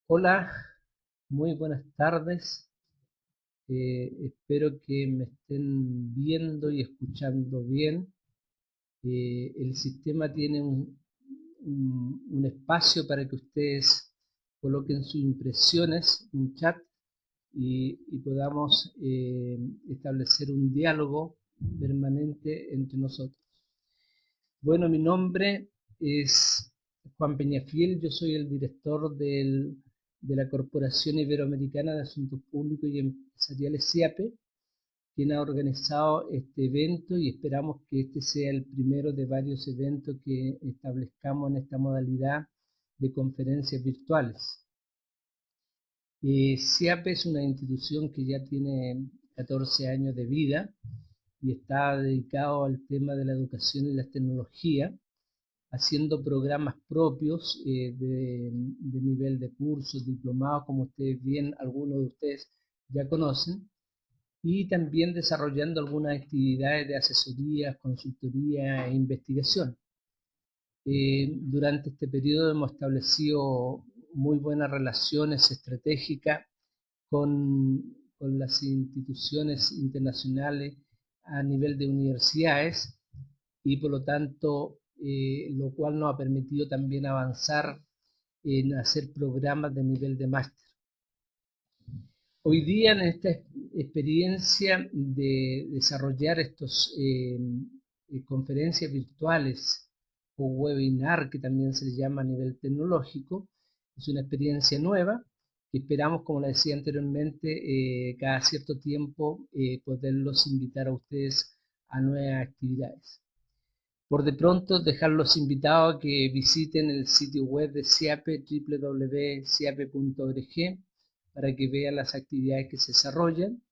Hola, muy buenas tardes. Espero que me estén viendo y escuchando bien. El sistema tiene un espacio para que ustedes coloquen sus impresiones, un chat, y podamos establecer un diálogo permanente entre nosotros. Bueno, mi nombre es Juan Peñafiel, yo soy el director de la Corporación Iberoamericana de Asuntos Públicos y Empresariales CIAPE, quien ha organizado este evento y esperamos que este sea el primero de varios eventos que establezcamos en esta modalidad de conferencias virtuales. CIAPE es una institución que ya tiene 14 años de vida y está dedicado al tema de la educación y las tecnologías, haciendo programas propios de nivel de cursos, diplomados, como ustedes bien, algunos de ustedes ya conocen, y también desarrollando algunas actividades de asesoría, consultoría e investigación. Durante este periodo hemos establecido muy buenas relaciones estratégicas con las instituciones internacionales a nivel de universidades y por lo tanto, lo cual nos ha permitido también avanzar en hacer programas de nivel de máster. Hoy día en esta experiencia de desarrollar estos conferencias virtuales o webinar, que también se le llama a nivel tecnológico, es una experiencia nueva que esperamos, como les decía anteriormente, cada cierto tiempo poderlos invitar a ustedes a nuevas actividades. Por de pronto, dejarlos invitados a que visiten el sitio web de CIAPE, www.ciape.org, para que vean las actividades que se desarrollan.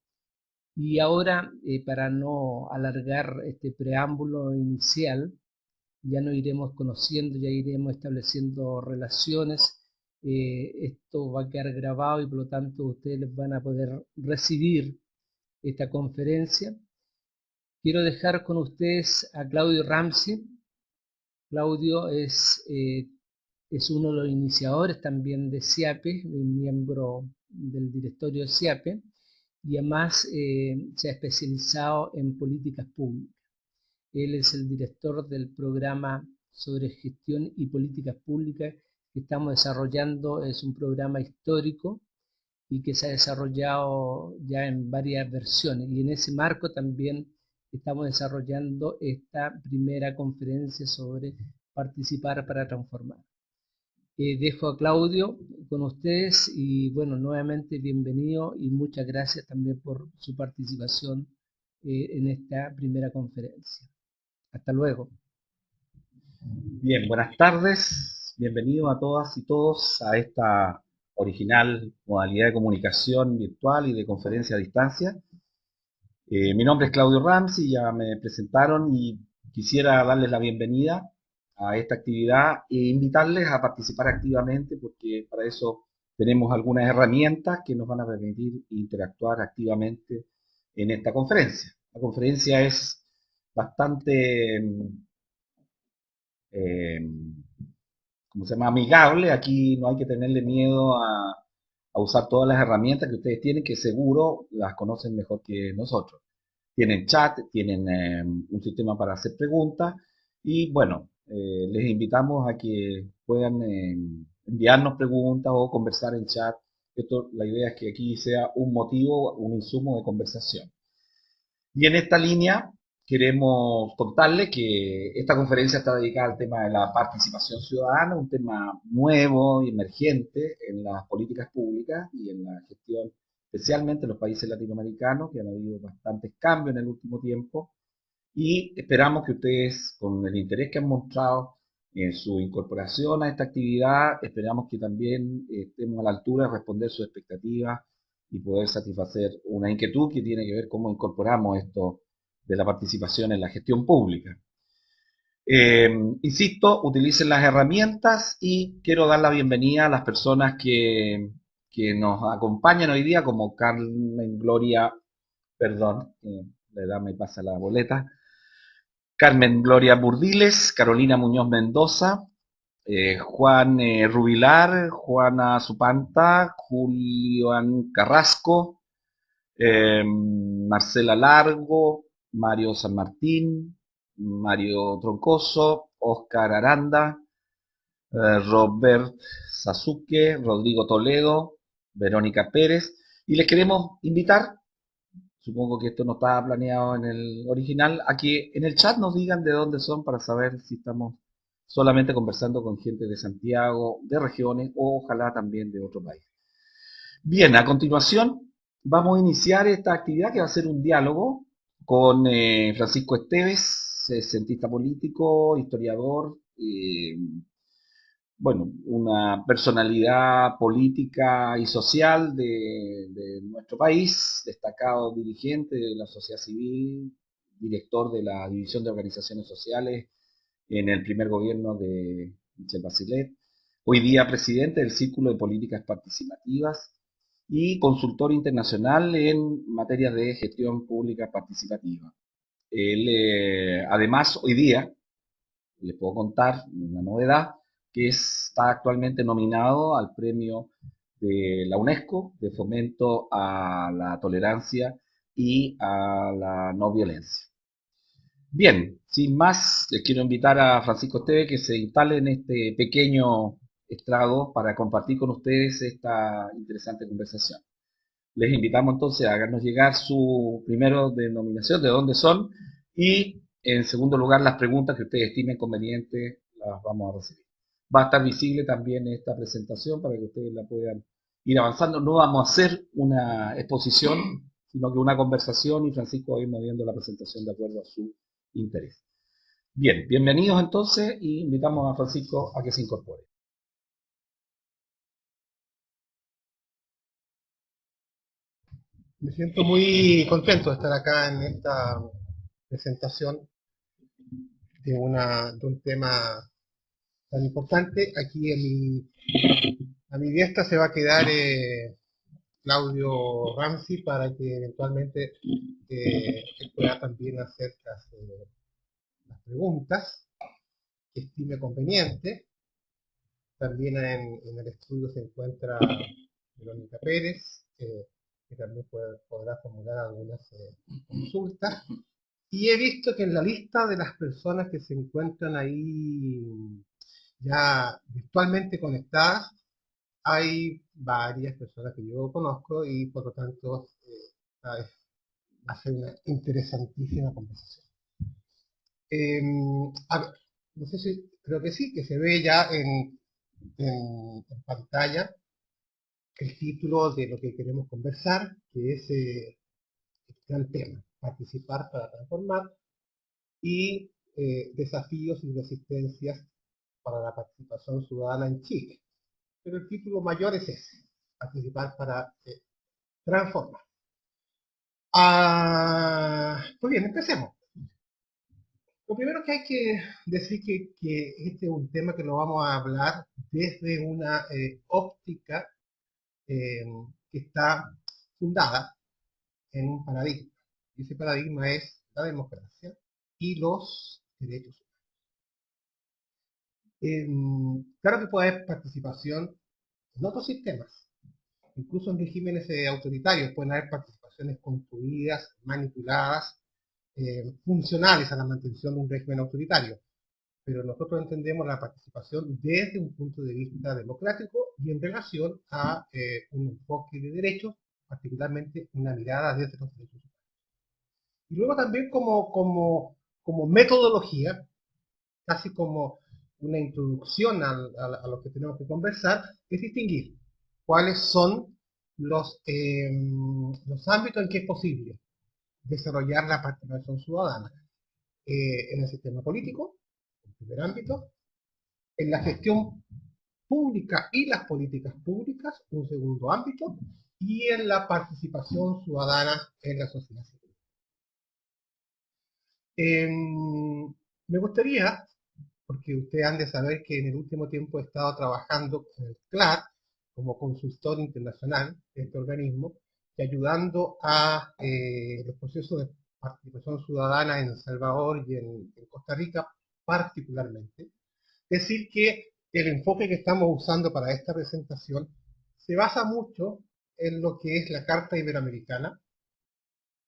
Y ahora, para no alargar este preámbulo inicial, ya nos iremos conociendo, ya iremos estableciendo relaciones. Esto va a quedar grabado y por lo tanto ustedes van a poder recibir esta conferencia. Quiero dejar con ustedes a Claudio Ramsey. Claudio es uno de los iniciadores también de CIAPE, miembro del directorio de CIAPE, y además se ha especializado en políticas públicas. Él es el director del programa sobre gestión y políticas públicas que estamos desarrollando. Es un programa histórico y que se ha desarrollado ya en varias versiones. Y en ese marco también estamos desarrollando esta primera conferencia sobre participar para transformar. Dejo a Claudio con ustedes y bueno, nuevamente bienvenido y muchas gracias también por su participación en esta primera conferencia. Hasta luego. Bien, buenas tardes. Bienvenidos a todas y todos a esta original modalidad de comunicación virtual y de conferencia a distancia. Mi nombre es Claudio Ramsey, ya me presentaron y quisiera darles la bienvenida a esta actividad e invitarles a participar activamente porque para eso tenemos algunas herramientas que nos van a permitir interactuar activamente en esta conferencia. La conferencia es bastante eh, como se llama, amigable. Aquí no hay que tenerle miedo a usar todas las herramientas que ustedes tienen, que seguro las conocen mejor que nosotros. Tienen chat, tienen un sistema para hacer preguntas y bueno, les invitamos a que puedan enviarnos preguntas o conversar en chat. Esto, la idea es que aquí sea un motivo, un insumo de conversación. Y en esta línea queremos contarle que esta conferencia está dedicada al tema de la participación ciudadana, un tema nuevo y emergente en las políticas públicas y en la gestión, especialmente en los países latinoamericanos, que han habido bastantes cambios en el último tiempo. Y esperamos que ustedes, con el interés que han mostrado en su incorporación a esta actividad, esperamos que también estemos a la altura de responder sus expectativas y poder satisfacer una inquietud que tiene que ver cómo incorporamos esto de la participación en la gestión pública. Insisto, utilicen las herramientas y quiero dar la bienvenida a las personas que nos acompañan hoy día, como Carmen Gloria, perdón, la edad me pasa la boleta, Carmen Gloria Burdiles, Carolina Muñoz Mendoza, Juan Rubilar, Juana Supanta, Julián Carrasco, Marcela Largo, Mario San Martín, Mario Troncoso, Oscar Aranda, Robert Sasuke, Rodrigo Toledo, Verónica Pérez, y les queremos invitar, supongo que esto no estaba planeado en el original, a que en el chat nos digan de dónde son para saber si estamos solamente conversando con gente de Santiago, de regiones o ojalá también de otro país. Bien, a continuación vamos a iniciar esta actividad que va a ser un diálogo con Francisco Esteves, cientista político, historiador, bueno, una personalidad política y social de nuestro país, destacado dirigente de la sociedad civil, director de la División de Organizaciones Sociales en el primer gobierno de Michelle Bachelet, hoy día presidente del Círculo de Políticas Participativas y consultor internacional en materia de gestión pública participativa. Él, además, hoy día, les puedo contar una novedad, que está actualmente nominado al premio de la UNESCO de fomento a la tolerancia y a la no violencia. Bien, sin más, les quiero invitar a Francisco Esteve que se instale en este pequeño estrado para compartir con ustedes esta interesante conversación. Les invitamos entonces a hacernos llegar su primero denominación, de dónde son, y en segundo lugar las preguntas que ustedes estimen convenientes las vamos a recibir. Va a estar visible también esta presentación para que ustedes la puedan ir avanzando. No vamos a hacer una exposición, sino que una conversación y Francisco va a ir moviendo la presentación de acuerdo a su interés. Bien, bienvenidos entonces y invitamos a Francisco a que se incorpore. Me siento muy contento de estar acá en esta presentación de un tema tan importante. Aquí a mi diestra se va a quedar Claudio Ramsey para que eventualmente él pueda también hacer las preguntas que estime conveniente. También en el estudio se encuentra Verónica Pérez, que también podrá formular algunas consultas. Y he visto que en la lista de las personas que se encuentran ahí ya virtualmente conectadas, hay varias personas que yo conozco y por lo tanto va a ser una interesantísima conversación. A ver, no sé si, creo que sí, que se ve ya en pantalla el título de lo que queremos conversar, que es el gran tema, participar para transformar, y desafíos y resistencias para la participación ciudadana en Chile. Pero el título mayor es ese, participar para transformar. Pues bien, empecemos. Lo primero que hay que decir que este es un tema que lo vamos a hablar desde una óptica que está fundada en un paradigma. Y ese paradigma es la democracia y los derechos humanos. Claro que puede haber participación en otros sistemas, incluso en regímenes autoritarios pueden haber participaciones construidas, manipuladas, funcionales a la mantención de un régimen autoritario. Pero nosotros entendemos la participación desde un punto de vista democrático y en relación a un enfoque de derechos, particularmente una mirada desde los derechos humanos. Y luego también como metodología, casi como una introducción a lo que tenemos que conversar, es distinguir cuáles son los ámbitos en que es posible desarrollar la participación ciudadana. En el sistema político, el primer ámbito, en la gestión pública y las políticas públicas, un segundo ámbito, y en la participación ciudadana en la sociedad civil. Me gustaría, porque ustedes han de saber que en el último tiempo he estado trabajando con el CLAD como consultor internacional de este organismo y ayudando a los procesos de participación ciudadana en El Salvador y en Costa Rica particularmente. Es decir que el enfoque que estamos usando para esta presentación se basa mucho en lo que es la Carta Iberoamericana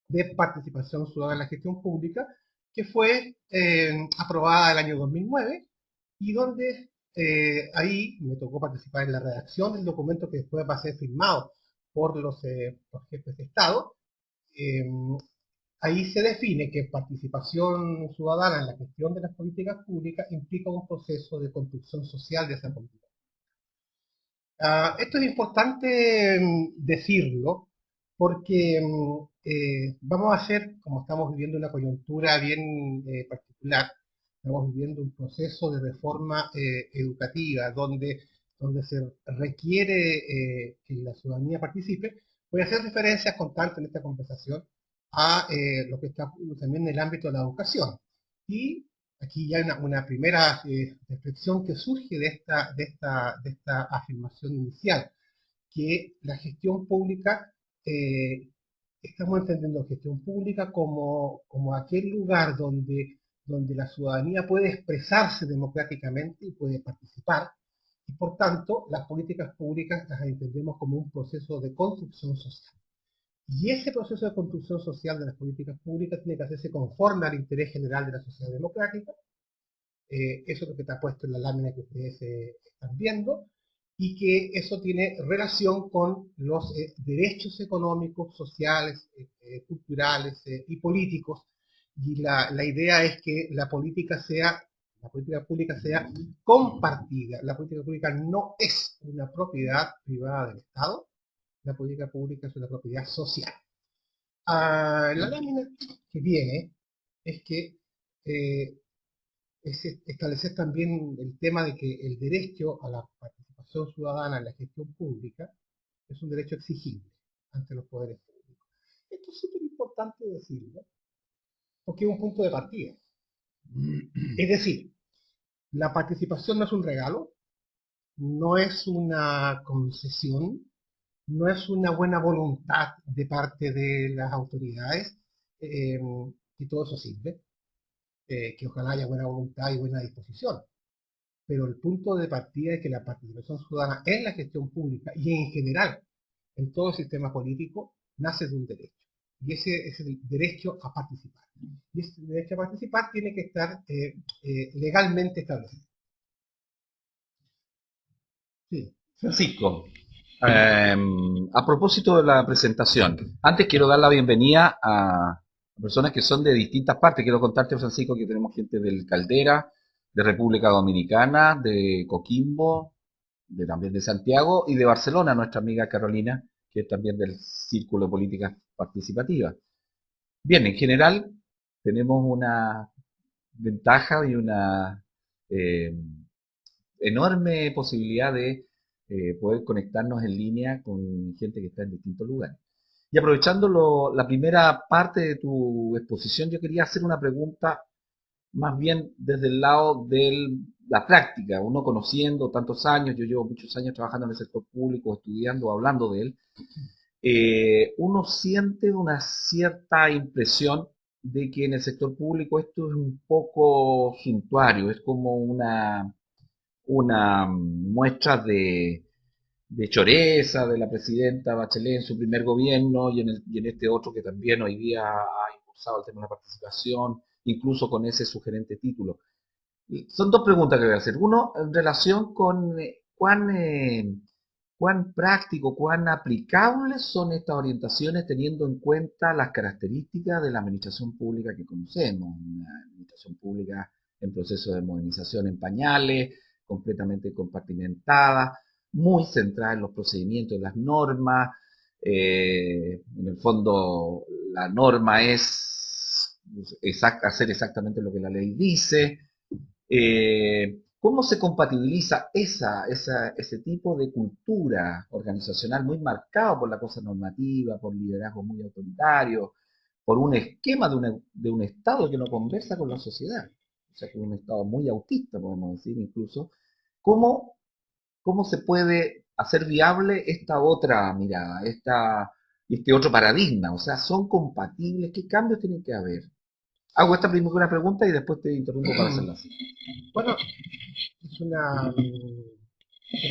de Participación Ciudadana en la Gestión Pública, que fue aprobada el año 2009 y donde ahí me tocó participar en la redacción del documento que después va a ser firmado por los jefes de Estado. Eh, Ahí se define que participación ciudadana en la gestión de las políticas públicas implica un proceso de construcción social de esa política. Esto es importante decirlo porque vamos a hacer, como estamos viviendo una coyuntura bien particular, estamos viviendo un proceso de reforma educativa donde se requiere que la ciudadanía participe. Voy a hacer referencias constantes en esta conversación a lo que está también en el ámbito de la educación. Y aquí ya hay una primera reflexión que surge de esta afirmación inicial, que la gestión pública, estamos entendiendo gestión pública como aquel lugar donde la ciudadanía puede expresarse democráticamente y puede participar, y por tanto las políticas públicas las entendemos como un proceso de construcción social. Y ese proceso de construcción social de las políticas públicas tiene que hacerse conforme al interés general de la sociedad democrática. Eso es lo que está puesto en la lámina que ustedes están viendo, y que eso tiene relación con los derechos económicos, sociales, culturales y políticos. Y la idea es que la política pública sea compartida. La política pública no es una propiedad privada del Estado, la política pública es una propiedad social. La lámina que viene es que es establecer también el tema de que el derecho a la participación ciudadana en la gestión pública es un derecho exigible ante los poderes públicos. Esto es súper importante decirlo, porque es un punto de partida. Es decir, la participación no es un regalo, no es una concesión, no es una buena voluntad de parte de las autoridades, y todo eso sirve, que ojalá haya buena voluntad y buena disposición. Pero el punto de partida es que la participación ciudadana en la gestión pública y en general en todo el sistema político nace de un derecho. Y ese es el derecho a participar. Y ese derecho a participar tiene que estar legalmente establecido. Sí. Francisco, a propósito de la presentación, antes quiero dar la bienvenida a personas que son de distintas partes. Quiero contarte, Francisco, que tenemos gente del Caldera, de República Dominicana, de Coquimbo, también de Santiago y de Barcelona, nuestra amiga Carolina, que es también del Círculo de Políticas Participativas. Bien, en general tenemos una ventaja y una enorme posibilidad de poder conectarnos en línea con gente que está en distintos lugares. Y aprovechando la primera parte de tu exposición, yo quería hacer una pregunta más bien desde el lado de la práctica, uno conociendo tantos años, yo llevo muchos años trabajando en el sector público, estudiando, hablando de él, uno siente una cierta impresión de que en el sector público esto es un poco suntuario, es como una muestra de choreza de la presidenta Bachelet en su primer gobierno y en este otro que también hoy día ha impulsado el tema de la participación, incluso con ese sugerente título. Son dos preguntas que voy a hacer. Uno, en relación con cuán práctico, cuán aplicables son estas orientaciones teniendo en cuenta las características de la administración pública que conocemos. Una administración pública en proceso de modernización en pañales, completamente compartimentada, muy centrada en los procedimientos, en las normas. En el fondo, la norma es hacer exactamente lo que la ley dice. ¿Cómo se compatibiliza ese tipo de cultura organizacional muy marcado por la cosa normativa, por liderazgo muy autoritario, por un esquema de un Estado que no conversa con la sociedad? O sea, que es un Estado muy autista, podemos decir incluso. ¿Cómo, cómo se puede hacer viable esta otra mirada, este otro paradigma? O sea, ¿son compatibles? ¿Qué cambios tienen que haber? Hago esta primera pregunta y después te interrumpo para hacerla así. Bueno, es una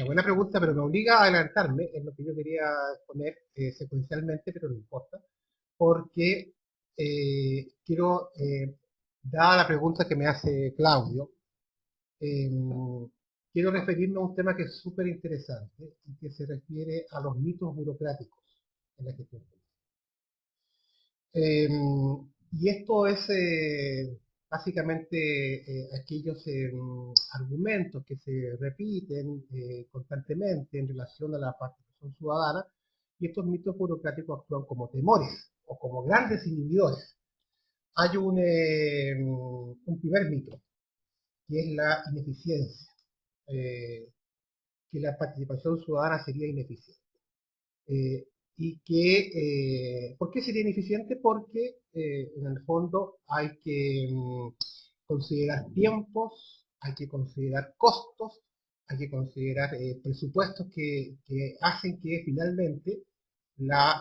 buena pregunta, pero me obliga a adelantarme en lo que yo quería exponer secuencialmente, pero no importa, porque quiero, dada la pregunta que me hace Claudio, eh, quiero referirme a un tema que es súper interesante y que se refiere a los mitos burocráticos en la gestión pública. Y esto es básicamente aquellos argumentos que se repiten constantemente en relación a la participación ciudadana, y estos mitos burocráticos actúan como temores o como grandes inhibidores. Hay un primer mito, que es la ineficiencia, que la participación ciudadana sería ineficiente. Y que, ¿por qué sería ineficiente? Porque en el fondo hay que considerar tiempos, hay que considerar costos, hay que considerar presupuestos que hacen que finalmente la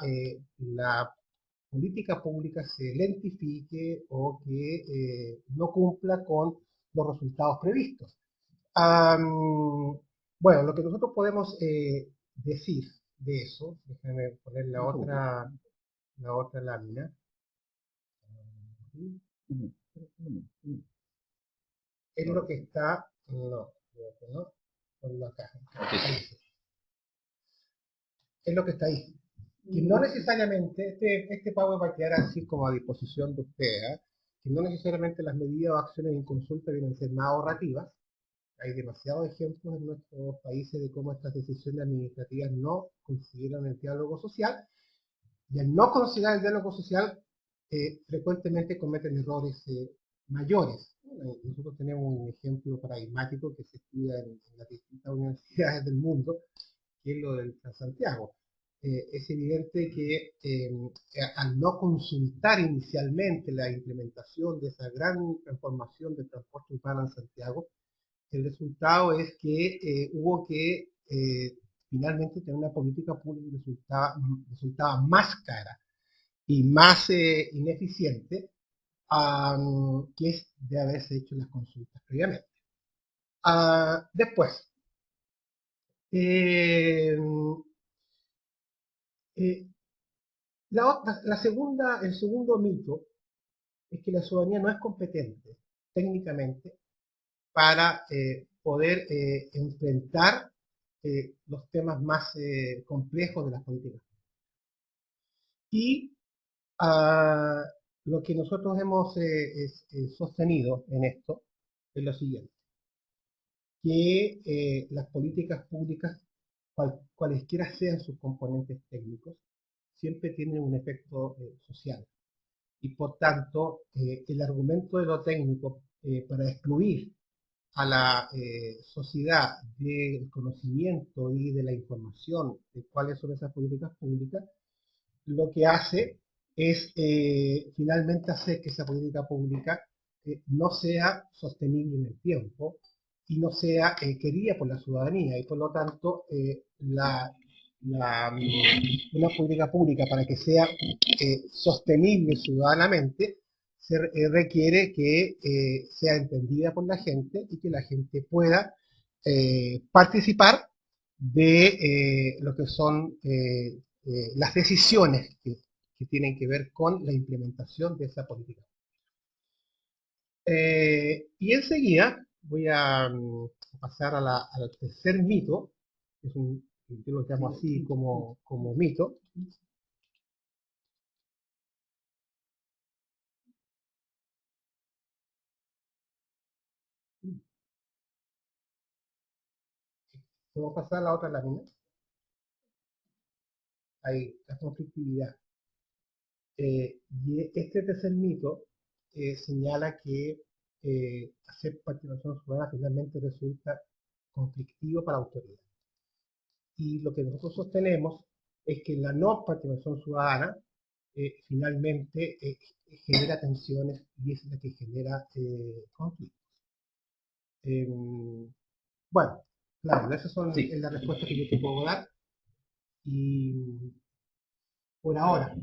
política pública se lentifique o que no cumpla con los resultados previstos. Bueno, lo que nosotros podemos decir de eso, déjame poner la otra lámina, es lo que está, no, ponlo acá, ahí sí. Es lo que está ahí. Que no necesariamente, este PowerPoint va a quedar así como a disposición de ustedes, que no necesariamente las medidas o acciones en consulta deben ser más ahorrativas. Hay demasiados ejemplos en nuestros países de cómo estas decisiones administrativas no consideran el diálogo social, y al no considerar el diálogo social, frecuentemente cometen errores mayores. Nosotros tenemos un ejemplo paradigmático que se estudia en las distintas universidades del mundo, que es lo del Transantiago. Es evidente que al no consultar inicialmente la implementación de esa gran transformación del transporte urbano en Santiago, el resultado es que hubo que finalmente tener una política pública que resultaba más cara y más ineficiente que es de haberse hecho las consultas previamente. Después, eh, eh, el segundo mito es que la ciudadanía no es competente técnicamente para poder enfrentar los temas más complejos de las políticas. Y lo que nosotros hemos sostenido en esto es lo siguiente, que las políticas públicas, cualesquiera sean sus componentes técnicos, siempre tienen un efecto social. Y por tanto, el argumento de lo técnico para excluir a la sociedad del conocimiento y de la información de cuáles son esas políticas públicas, lo que hace es finalmente hacer que esa política pública no sea sostenible en el tiempo y no sea querida por la ciudadanía, y por lo tanto una política pública, para que sea sostenible ciudadanamente, se requiere que sea entendida por la gente y que la gente pueda participar de lo que son las decisiones que tienen que ver con la implementación de esa política. Y enseguida voy a pasar al tercer mito, que es yo lo llamo así como mito. Vamos a pasar a la otra lámina. Ahí, la conflictividad. Y este tercer mito señala que hacer participación ciudadana finalmente resulta conflictivo para la autoridad. Y lo que nosotros sostenemos es que la no participación ciudadana finalmente genera tensiones y es la que genera conflictos. Bueno, claro, esas son las respuestas que yo te puedo dar. Y por ahora.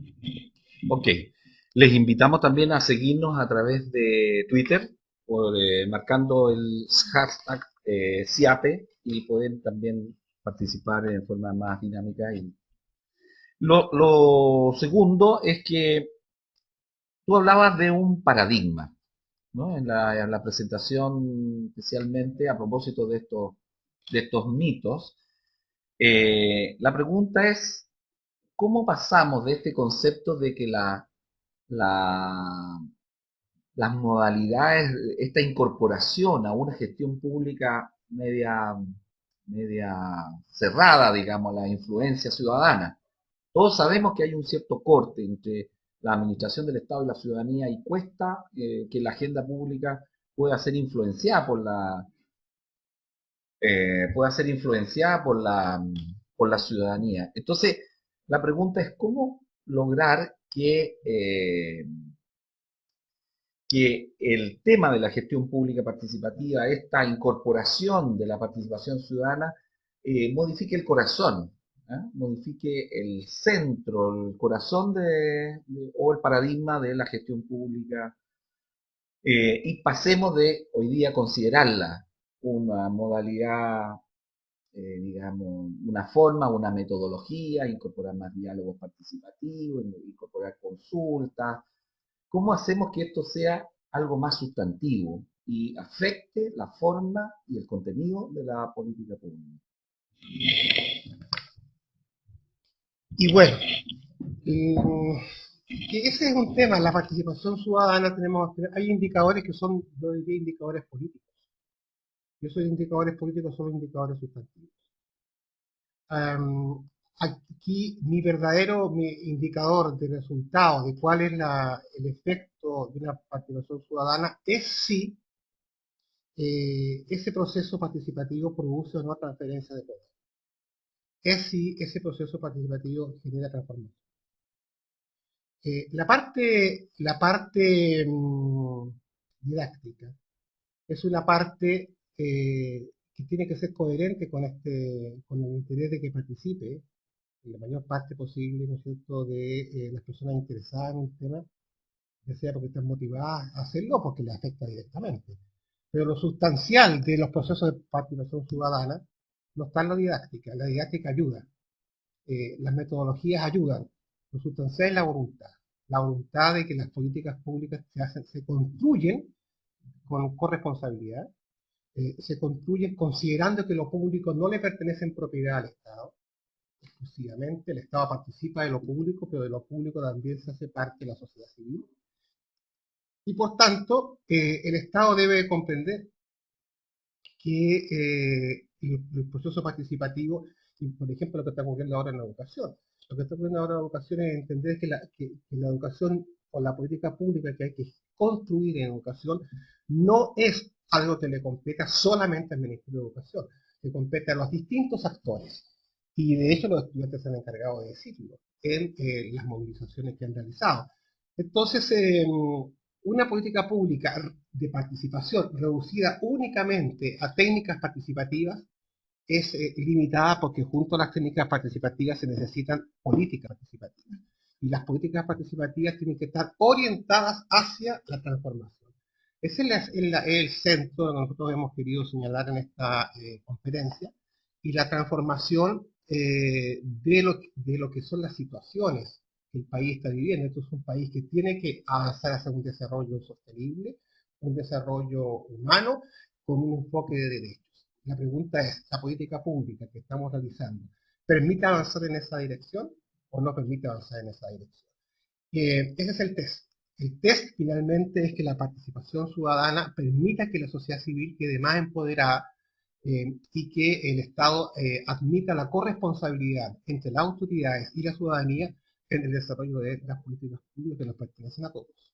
Ok. Les invitamos también a seguirnos a través de Twitter, marcando el hashtag CIAPE y pueden también participar en forma más dinámica. Lo segundo es que tú hablabas de un paradigma, ¿no? En la presentación, especialmente a propósito de estos mitos, la pregunta es, ¿cómo pasamos de este concepto de que la, las modalidades, esta incorporación a una gestión pública media cerrada, digamos, a la influencia ciudadana? Todos sabemos que hay un cierto corte entre la administración del Estado y la ciudadanía y cuesta que la agenda pública pueda ser influenciada por la ciudadanía. Entonces, la pregunta es cómo lograr que el tema de la gestión pública participativa, esta incorporación de la participación ciudadana, modifique el corazón, modifique el centro, el corazón o el paradigma de la gestión pública, y pasemos de hoy día considerarla una modalidad, digamos, una forma, una metodología, incorporar más diálogos participativos, incorporar consultas. ¿Cómo hacemos que esto sea algo más sustantivo y afecte la forma y el contenido de la política pública? Y bueno, que ese es un tema, la participación ciudadana, hay indicadores que son, yo diría, indicadores políticos. Y esos indicadores políticos son indicadores sustantivos. Aquí mi indicador de resultado de cuál es el efecto de una participación ciudadana es si ese proceso participativo produce o no transferencia de poder. Es si ese proceso participativo genera transformación. La parte didáctica es una parte que tiene que ser coherente con el interés de que participe en la mayor parte posible, ¿no es cierto?, de las personas interesadas en el tema, ya sea porque están motivadas a hacerlo o porque les afecta directamente. Pero lo sustancial de los procesos de participación ciudadana no está en la didáctica ayuda, las metodologías ayudan, lo sustancial es la voluntad de que las políticas públicas se construyen con corresponsabilidad, se construyen considerando que lo público no le pertenece en propiedad al Estado, exclusivamente, el Estado participa de lo público, pero de lo público también se hace parte de la sociedad civil. Y por tanto, el Estado debe comprender que el proceso participativo, y por ejemplo lo que está ocurriendo ahora en la educación, lo que está ocurriendo ahora en la educación es entender que la educación o la política pública que hay que construir en educación no es algo que le competa solamente al Ministerio de Educación, que compete a los distintos actores. Y de hecho los estudiantes se han encargado de decirlo en las movilizaciones que han realizado. Entonces, una política pública de participación reducida únicamente a técnicas participativas es limitada porque junto a las técnicas participativas se necesitan políticas participativas. Y las políticas participativas tienen que estar orientadas hacia la transformación. Ese es el centro que nosotros hemos querido señalar en esta conferencia, y la transformación de lo que son las situaciones que el país está viviendo. Esto es un país que tiene que avanzar hacia un desarrollo sostenible, un desarrollo humano, con un enfoque de derechos. La pregunta es, ¿la política pública que estamos realizando permite avanzar en esa dirección o no permite avanzar en esa dirección? Ese es el test. El test finalmente es que la participación ciudadana permita que la sociedad civil quede más empoderada y que el Estado admita la corresponsabilidad entre las autoridades y la ciudadanía en el desarrollo de las políticas públicas que nos pertenecen a todos.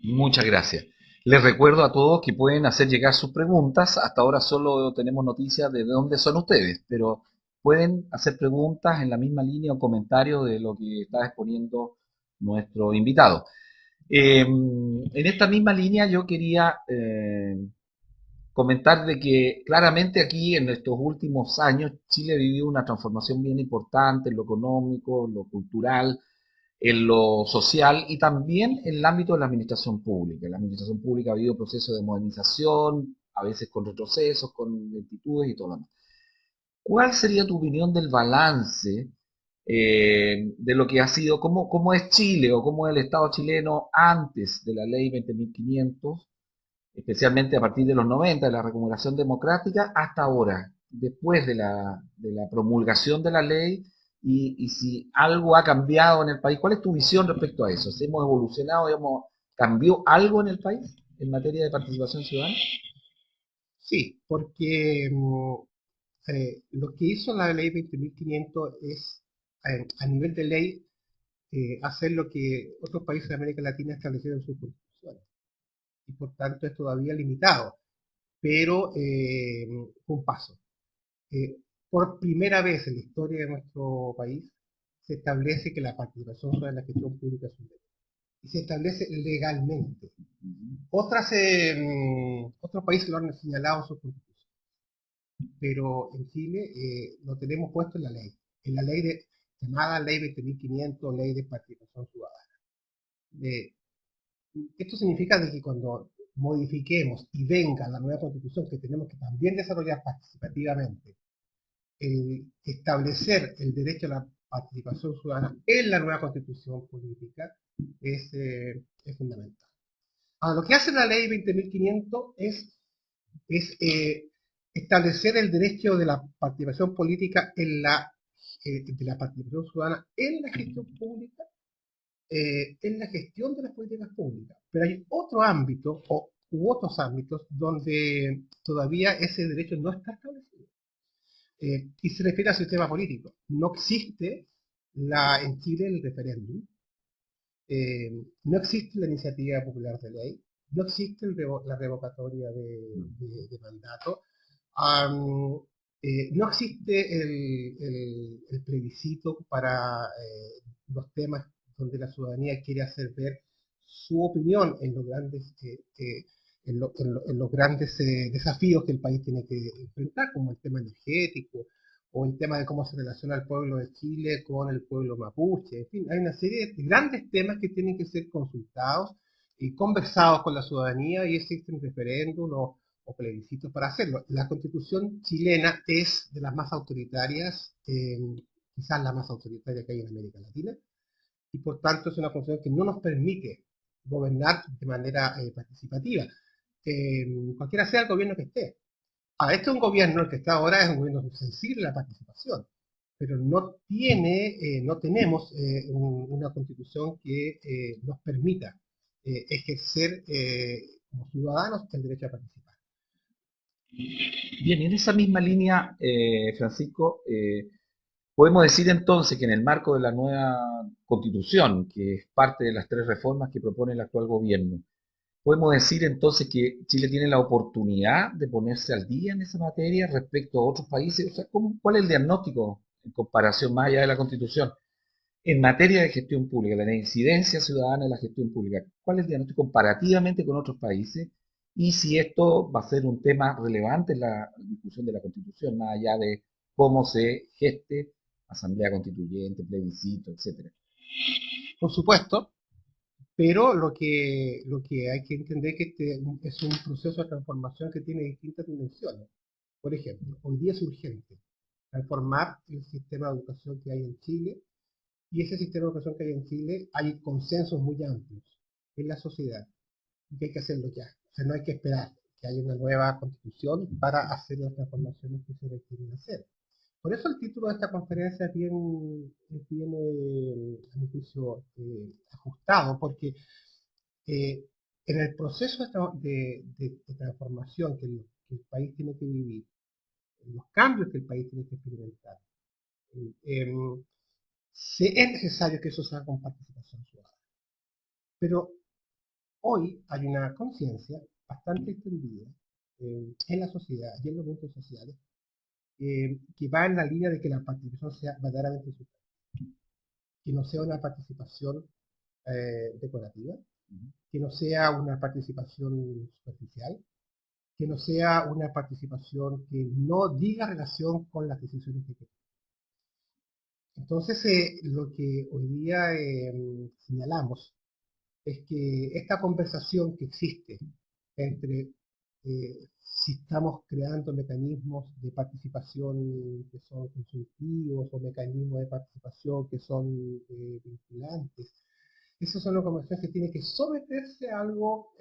Muchas gracias. Les recuerdo a todos que pueden hacer llegar sus preguntas. Hasta ahora solo tenemos noticias de dónde son ustedes, pero pueden hacer preguntas en la misma línea o comentario de lo que está exponiendo nuestro invitado. En esta misma línea yo quería comentar de que claramente aquí en estos últimos años Chile ha vivido una transformación bien importante en lo económico, en lo cultural, en lo social y también en el ámbito de la administración pública. En la administración pública ha habido procesos de modernización, a veces con retrocesos, con lentitudes y todo lo demás. ¿Cuál sería tu opinión del balance de lo que ha sido, cómo es Chile o cómo es el Estado chileno antes de la ley 20.500, especialmente a partir de los 90, de la recuperación democrática, hasta ahora, después de la promulgación de la ley, y si algo ha cambiado en el país? ¿Cuál es tu visión respecto a eso? ¿Si hemos evolucionado, cambió algo en el país en materia de participación ciudadana? Sí, porque lo que hizo la ley 20.500 es, a nivel de ley, hacer lo que otros países de América Latina establecieron en sus constituciones. Y por tanto es todavía limitado, pero fue un paso. Por primera vez en la historia de nuestro país se establece que la participación sobre la gestión pública es un derecho. Y se establece legalmente. Otros países lo han señalado en sus constituciones, pero en Chile lo tenemos puesto en la ley llamada Ley 20.500, Ley de Participación Ciudadana. Esto significa de que cuando modifiquemos y venga la nueva constitución, que tenemos que también desarrollar participativamente, establecer el derecho a la participación ciudadana en la nueva constitución política es fundamental. Ahora, lo que hace la ley 20.500 es establecer el derecho de la participación política de la participación ciudadana en la gestión pública, en la gestión de las políticas públicas. Pero hay otro ámbito u otros ámbitos donde todavía ese derecho no está establecido. Y se refiere al sistema político. No existe en Chile el referéndum, no existe la iniciativa popular de ley, no existe la revocatoria de mandato, no existe el plebiscito para los temas donde la ciudadanía quiere hacer ver su opinión en los grandes, en los grandes desafíos que el país tiene que enfrentar, como el tema energético, o el tema de cómo se relaciona el pueblo de Chile con el pueblo mapuche. En fin, hay una serie de grandes temas que tienen que ser consultados y conversados con la ciudadanía, y existen referéndum o plebiscitos para hacerlo. La constitución chilena es de las más autoritarias, quizás la más autoritaria que hay en América Latina, y por tanto es una constitución que no nos permite gobernar de manera participativa, cualquiera sea el gobierno que esté. Ahora, este es un gobierno, el que está ahora es un gobierno sensible a la participación, pero no tenemos una constitución que nos permita ejercer como ciudadanos el derecho a participar. Bien, y en esa misma línea, Francisco, podemos decir entonces que en el marco de la nueva constitución, que es parte de las 3 reformas que propone el actual gobierno, podemos decir entonces que Chile tiene la oportunidad de ponerse al día en esa materia respecto a otros países. O sea, ¿cuál es el diagnóstico en comparación más allá de la constitución? En materia de gestión pública, la incidencia ciudadana en la gestión pública, ¿cuál es el diagnóstico comparativamente con otros países? Y si esto va a ser un tema relevante en la discusión de la Constitución, más allá de cómo se geste asamblea constituyente, plebiscito, etcétera. Por supuesto, pero lo que hay que entender es que este es un proceso de transformación que tiene distintas dimensiones. Por ejemplo, hoy día es urgente transformar el sistema de educación que hay en Chile, y ese sistema de educación que hay en Chile hay consensos muy amplios en la sociedad, y que hay que hacerlo ya. O sea, no hay que esperar que haya una nueva constitución para hacer las transformaciones que se requieren hacer. Por eso el título de esta conferencia es bien, a mi juicio, ajustado, porque eh, en el proceso de transformación que el país tiene que vivir, en los cambios que el país tiene que experimentar, em, es necesario que eso se haga con participación ciudadana. Pero hoy hay una conciencia bastante extendida en la sociedad y en los movimientos sociales, que va en la línea de que la participación sea verdaderamente sustantiva, que no sea una participación decorativa, que no sea una participación superficial, que no sea una participación que no diga relación con las decisiones que tomamos. Entonces, lo que hoy día señalamos es que esta conversación que existe entre si estamos creando mecanismos de participación que son consultivos o mecanismos de participación que son vinculantes, esas son las conversaciones que tienen que someterse a algo,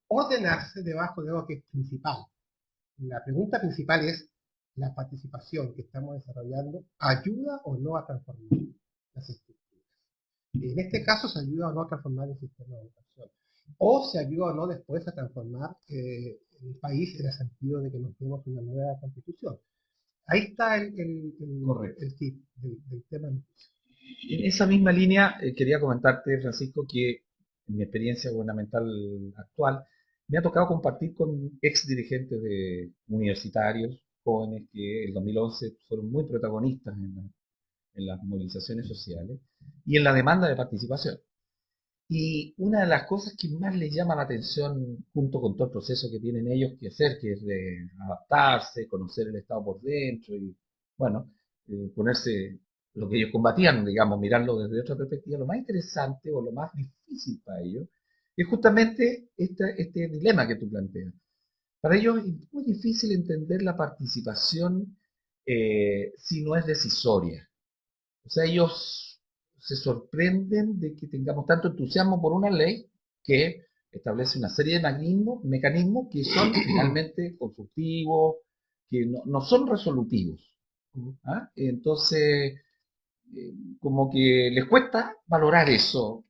ordenarse debajo de algo que es principal. La pregunta principal es, ¿la participación que estamos desarrollando ayuda o no a transformar las estructuras? En este caso, se ayuda o no a transformar el sistema de educación. O se ayuda o no después a transformar el país en el sentido de que nos demos una nueva constitución. Ahí está el tip del tema. En esa misma línea, quería comentarte, Francisco, que en mi experiencia gubernamental actual, me ha tocado compartir con ex dirigentes de universitarios, jóvenes que en el 2011 fueron muy protagonistas en las movilizaciones sociales y en la demanda de participación. Y una de las cosas que más les llama la atención, junto con todo el proceso que tienen ellos que hacer, que es de adaptarse, conocer el Estado por dentro y, bueno, ponerse lo que ellos combatían, digamos, mirarlo desde otra perspectiva, lo más interesante o lo más difícil para ellos es justamente este dilema que tú planteas. Para ellos es muy difícil entender la participación si no es decisoria. O sea, ellos se sorprenden de que tengamos tanto entusiasmo por una ley que establece una serie de mecanismos que son finalmente consultivos, que no son resolutivos. ¿Ah? Entonces, como que les cuesta valorar eso.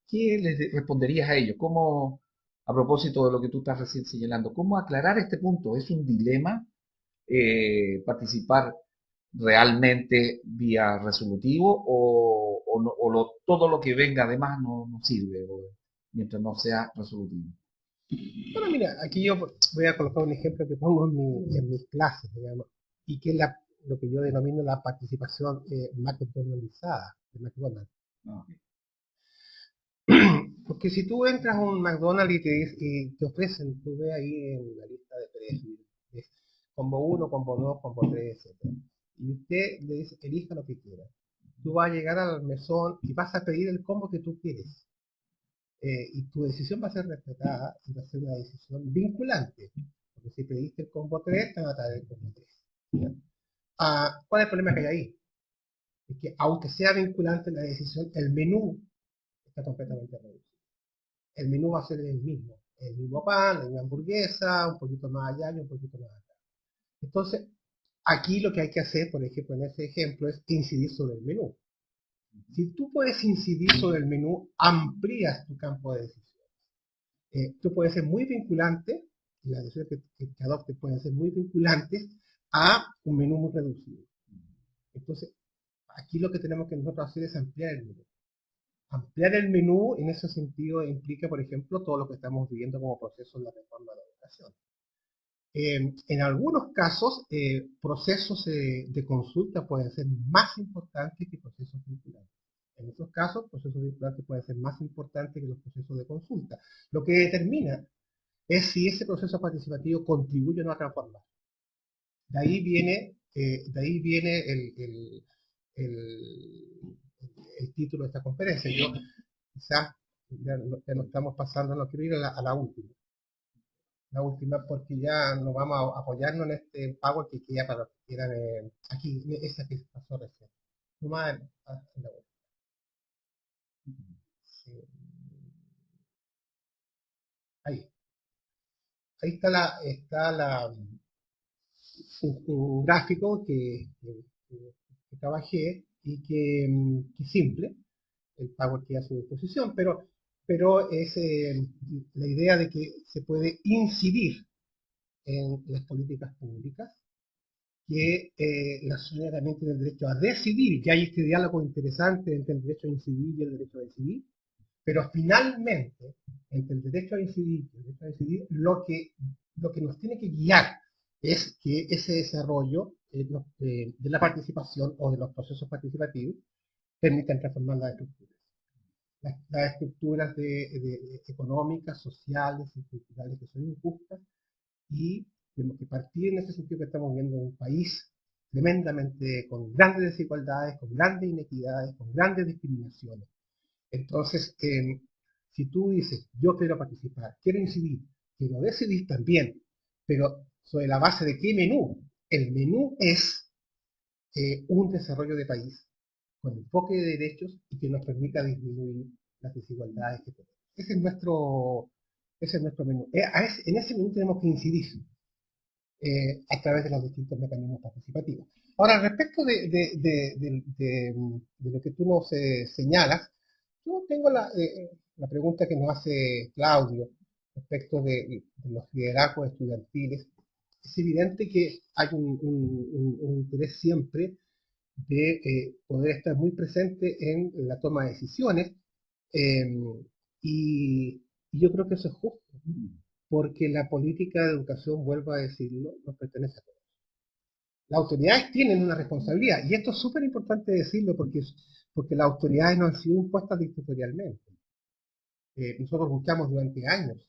¿Qué les responderías a ellos? ¿Cómo, a propósito de lo que tú estás recién señalando, cómo aclarar este punto? ¿Es un dilema participar realmente vía resolutivo todo lo que venga además no sirve mientras no sea resolutivo? Bueno, mira, aquí yo voy a colocar un ejemplo que pongo en mis clases, digamos, y que es lo que yo denomino la participación McDonaldizada de McDonald's. No. Porque si tú entras a un McDonald's y te ofrecen, tú ves ahí en la lista de precios, es combo 1, combo 2, combo 3, etc. Y usted le dice, elija lo que quiera. Tú vas a llegar al mesón y vas a pedir el combo que tú quieres. Y tu decisión va a ser respetada y va a ser una decisión vinculante. Porque si pediste el combo 3, te van a traer el combo 3. ¿Ya? ¿Cuál es el problema que hay ahí? Es que aunque sea vinculante la decisión, el menú está completamente reducido. El menú va a ser el mismo pan, la misma hamburguesa, un poquito más allá y un poquito más acá. Entonces, aquí lo que hay que hacer, por ejemplo, en ese ejemplo, es incidir sobre el menú. Si tú puedes incidir sobre el menú, amplías tu campo de decisión. Tú puedes ser muy vinculante, y las decisiones que adoptes pueden ser muy vinculantes a un menú muy reducido. Entonces, aquí lo que tenemos que nosotros hacer es ampliar el menú. Ampliar el menú en ese sentido implica, por ejemplo, todo lo que estamos viviendo como proceso en la reforma de la educación. En algunos casos, procesos de consulta pueden ser más importantes que procesos vinculantes. En otros casos, procesos vinculantes pueden ser más importantes que los procesos de consulta. Lo que determina es si ese proceso participativo contribuye o no a transformar. De ahí viene el título de esta conferencia. Yo quizás ya no estamos pasando, no quiero ir a la última. La última porque ya nos vamos a apoyarnos en este power que queda para los que quieran aquí, esa que pasó recién. No más en la web. Sí. Ahí. Ahí está un gráfico que trabajé y que es simple, el power que a su disposición, pero es la idea de que se puede incidir en las políticas públicas, que la ciudadanía también tiene el derecho a decidir, que hay este diálogo interesante entre el derecho a incidir y el derecho a decidir, pero finalmente, entre el derecho a incidir y el derecho a decidir, lo que nos tiene que guiar es que ese desarrollo de la participación o de los procesos participativos permitan transformar las estructuras. Las estructuras económicas, sociales y culturales que son injustas, y tenemos que partir en ese sentido que estamos viendo en un país tremendamente, con grandes desigualdades, con grandes inequidades, con grandes discriminaciones. Entonces, si tú dices, yo quiero participar, quiero incidir, quiero decidir también, pero sobre la base de qué menú. El menú es un desarrollo de país con enfoque de derechos y que nos permita disminuir las desigualdades que tenemos. Ese es nuestro menú. En ese menú tenemos que incidir a través de los distintos mecanismos participativos. Ahora, respecto de lo que tú nos señalas, yo tengo la pregunta que nos hace Claudio respecto de los liderazgos estudiantiles. Es evidente que hay un interés siempre de poder estar muy presente en la toma de decisiones eh, y yo creo que eso es justo, porque la política de educación, vuelvo a decirlo, nos pertenece a todos. Las autoridades tienen una responsabilidad, y esto es súper importante decirlo porque las autoridades no han sido impuestas dictatorialmente. Nosotros luchamos durante años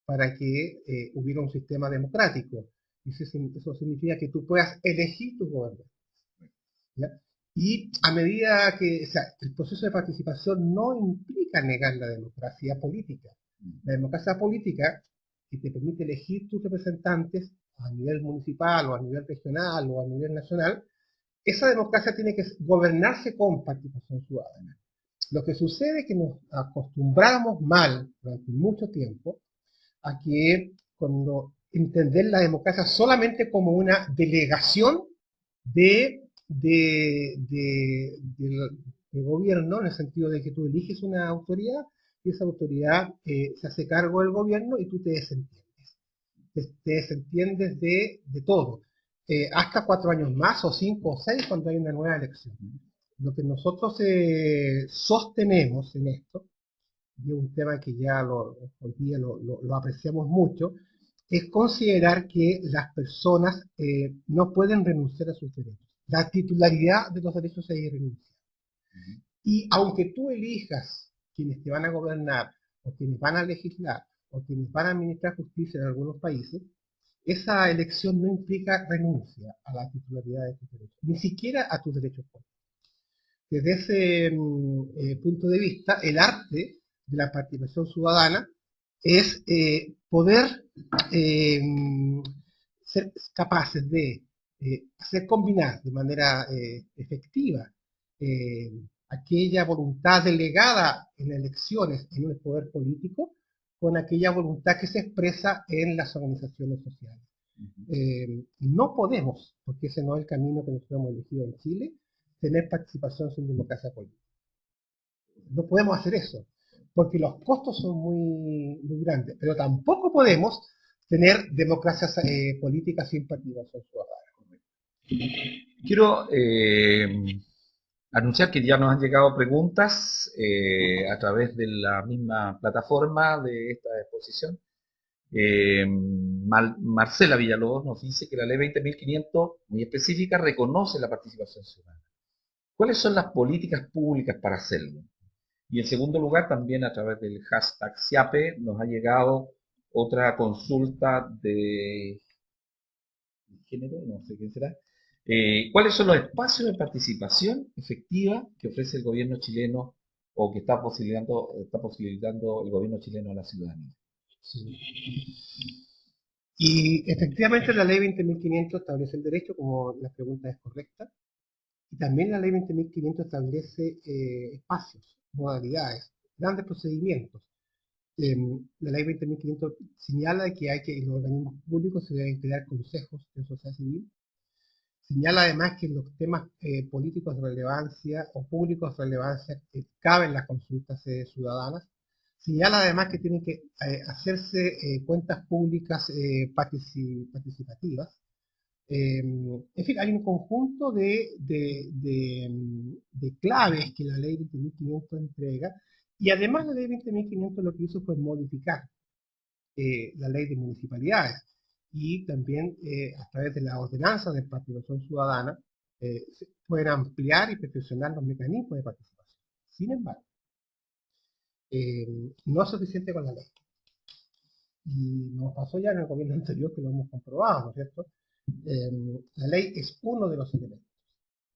para que hubiera un sistema democrático, y eso significa que tú puedas elegir tus gobernantes. ¿Ya? Y a medida que, o sea, el proceso de participación no implica negar la democracia política. La democracia política, que te permite elegir tus representantes a nivel municipal o a nivel regional o a nivel nacional, esa democracia tiene que gobernarse con participación ciudadana. Lo que sucede es que nos acostumbramos mal durante mucho tiempo a que cuando entender la democracia solamente como una delegación de gobierno, en el sentido de que tú eliges una autoridad y esa autoridad se hace cargo del gobierno y tú te desentiendes. Te desentiendes de todo. Hasta 4 años más, o 5 o 6, cuando hay una nueva elección. Lo que nosotros sostenemos en esto, y es un tema que ya hoy día lo apreciamos mucho, es considerar que las personas no pueden renunciar a sus derechos. La titularidad de los derechos es irrenunciable. Y aunque tú elijas quienes te van a gobernar, o quienes van a legislar, o quienes van a administrar justicia en algunos países, esa elección no implica renuncia a la titularidad de tus derechos, ni siquiera a tus derechos políticos. Desde ese punto de vista, el arte de la participación ciudadana es poder ser capaces de hacer combinar de manera efectiva aquella voluntad delegada en elecciones en el poder político con aquella voluntad que se expresa en las organizaciones sociales. No podemos, porque ese no es el camino que nosotros hemos elegido en Chile, tener participación sin democracia política. No podemos hacer eso, porque los costos son muy grandes, pero tampoco podemos tener democracias políticas sin participación ciudadana. Quiero anunciar que ya nos han llegado preguntas a través de la misma plataforma de esta exposición. Marcela Villalobos nos dice que la ley 20.500, muy específica, reconoce la participación ciudadana. ¿Cuáles son las políticas públicas para hacerlo? Y en segundo lugar, también a través del hashtag SIAPE nos ha llegado otra consulta de género, no sé quién será. ¿Cuáles son los espacios de participación efectiva que ofrece el gobierno chileno o que está posibilitando el gobierno chileno a la ciudadanía? Sí. Y efectivamente la ley 20.500 establece el derecho, como la pregunta es correcta, y también la ley 20.500 establece espacios, modalidades, grandes procedimientos. La ley 20.500 señala que en los organismos públicos se deben crear consejos de sociedad civil. Señala además que en los temas políticos de relevancia o públicos de relevancia caben las consultas ciudadanas. Señala además que tienen que hacerse cuentas públicas participativas. En fin, hay un conjunto de claves que la ley 20.500 entrega, y además la ley 20.500 lo que hizo fue modificar la ley de municipalidades, y también a través de la ordenanza de participación ciudadana se pueden ampliar y perfeccionar los mecanismos de participación. Sin embargo, no es suficiente con la ley. Y nos pasó ya en el gobierno anterior que lo hemos comprobado, ¿no es cierto? La ley es uno de los elementos,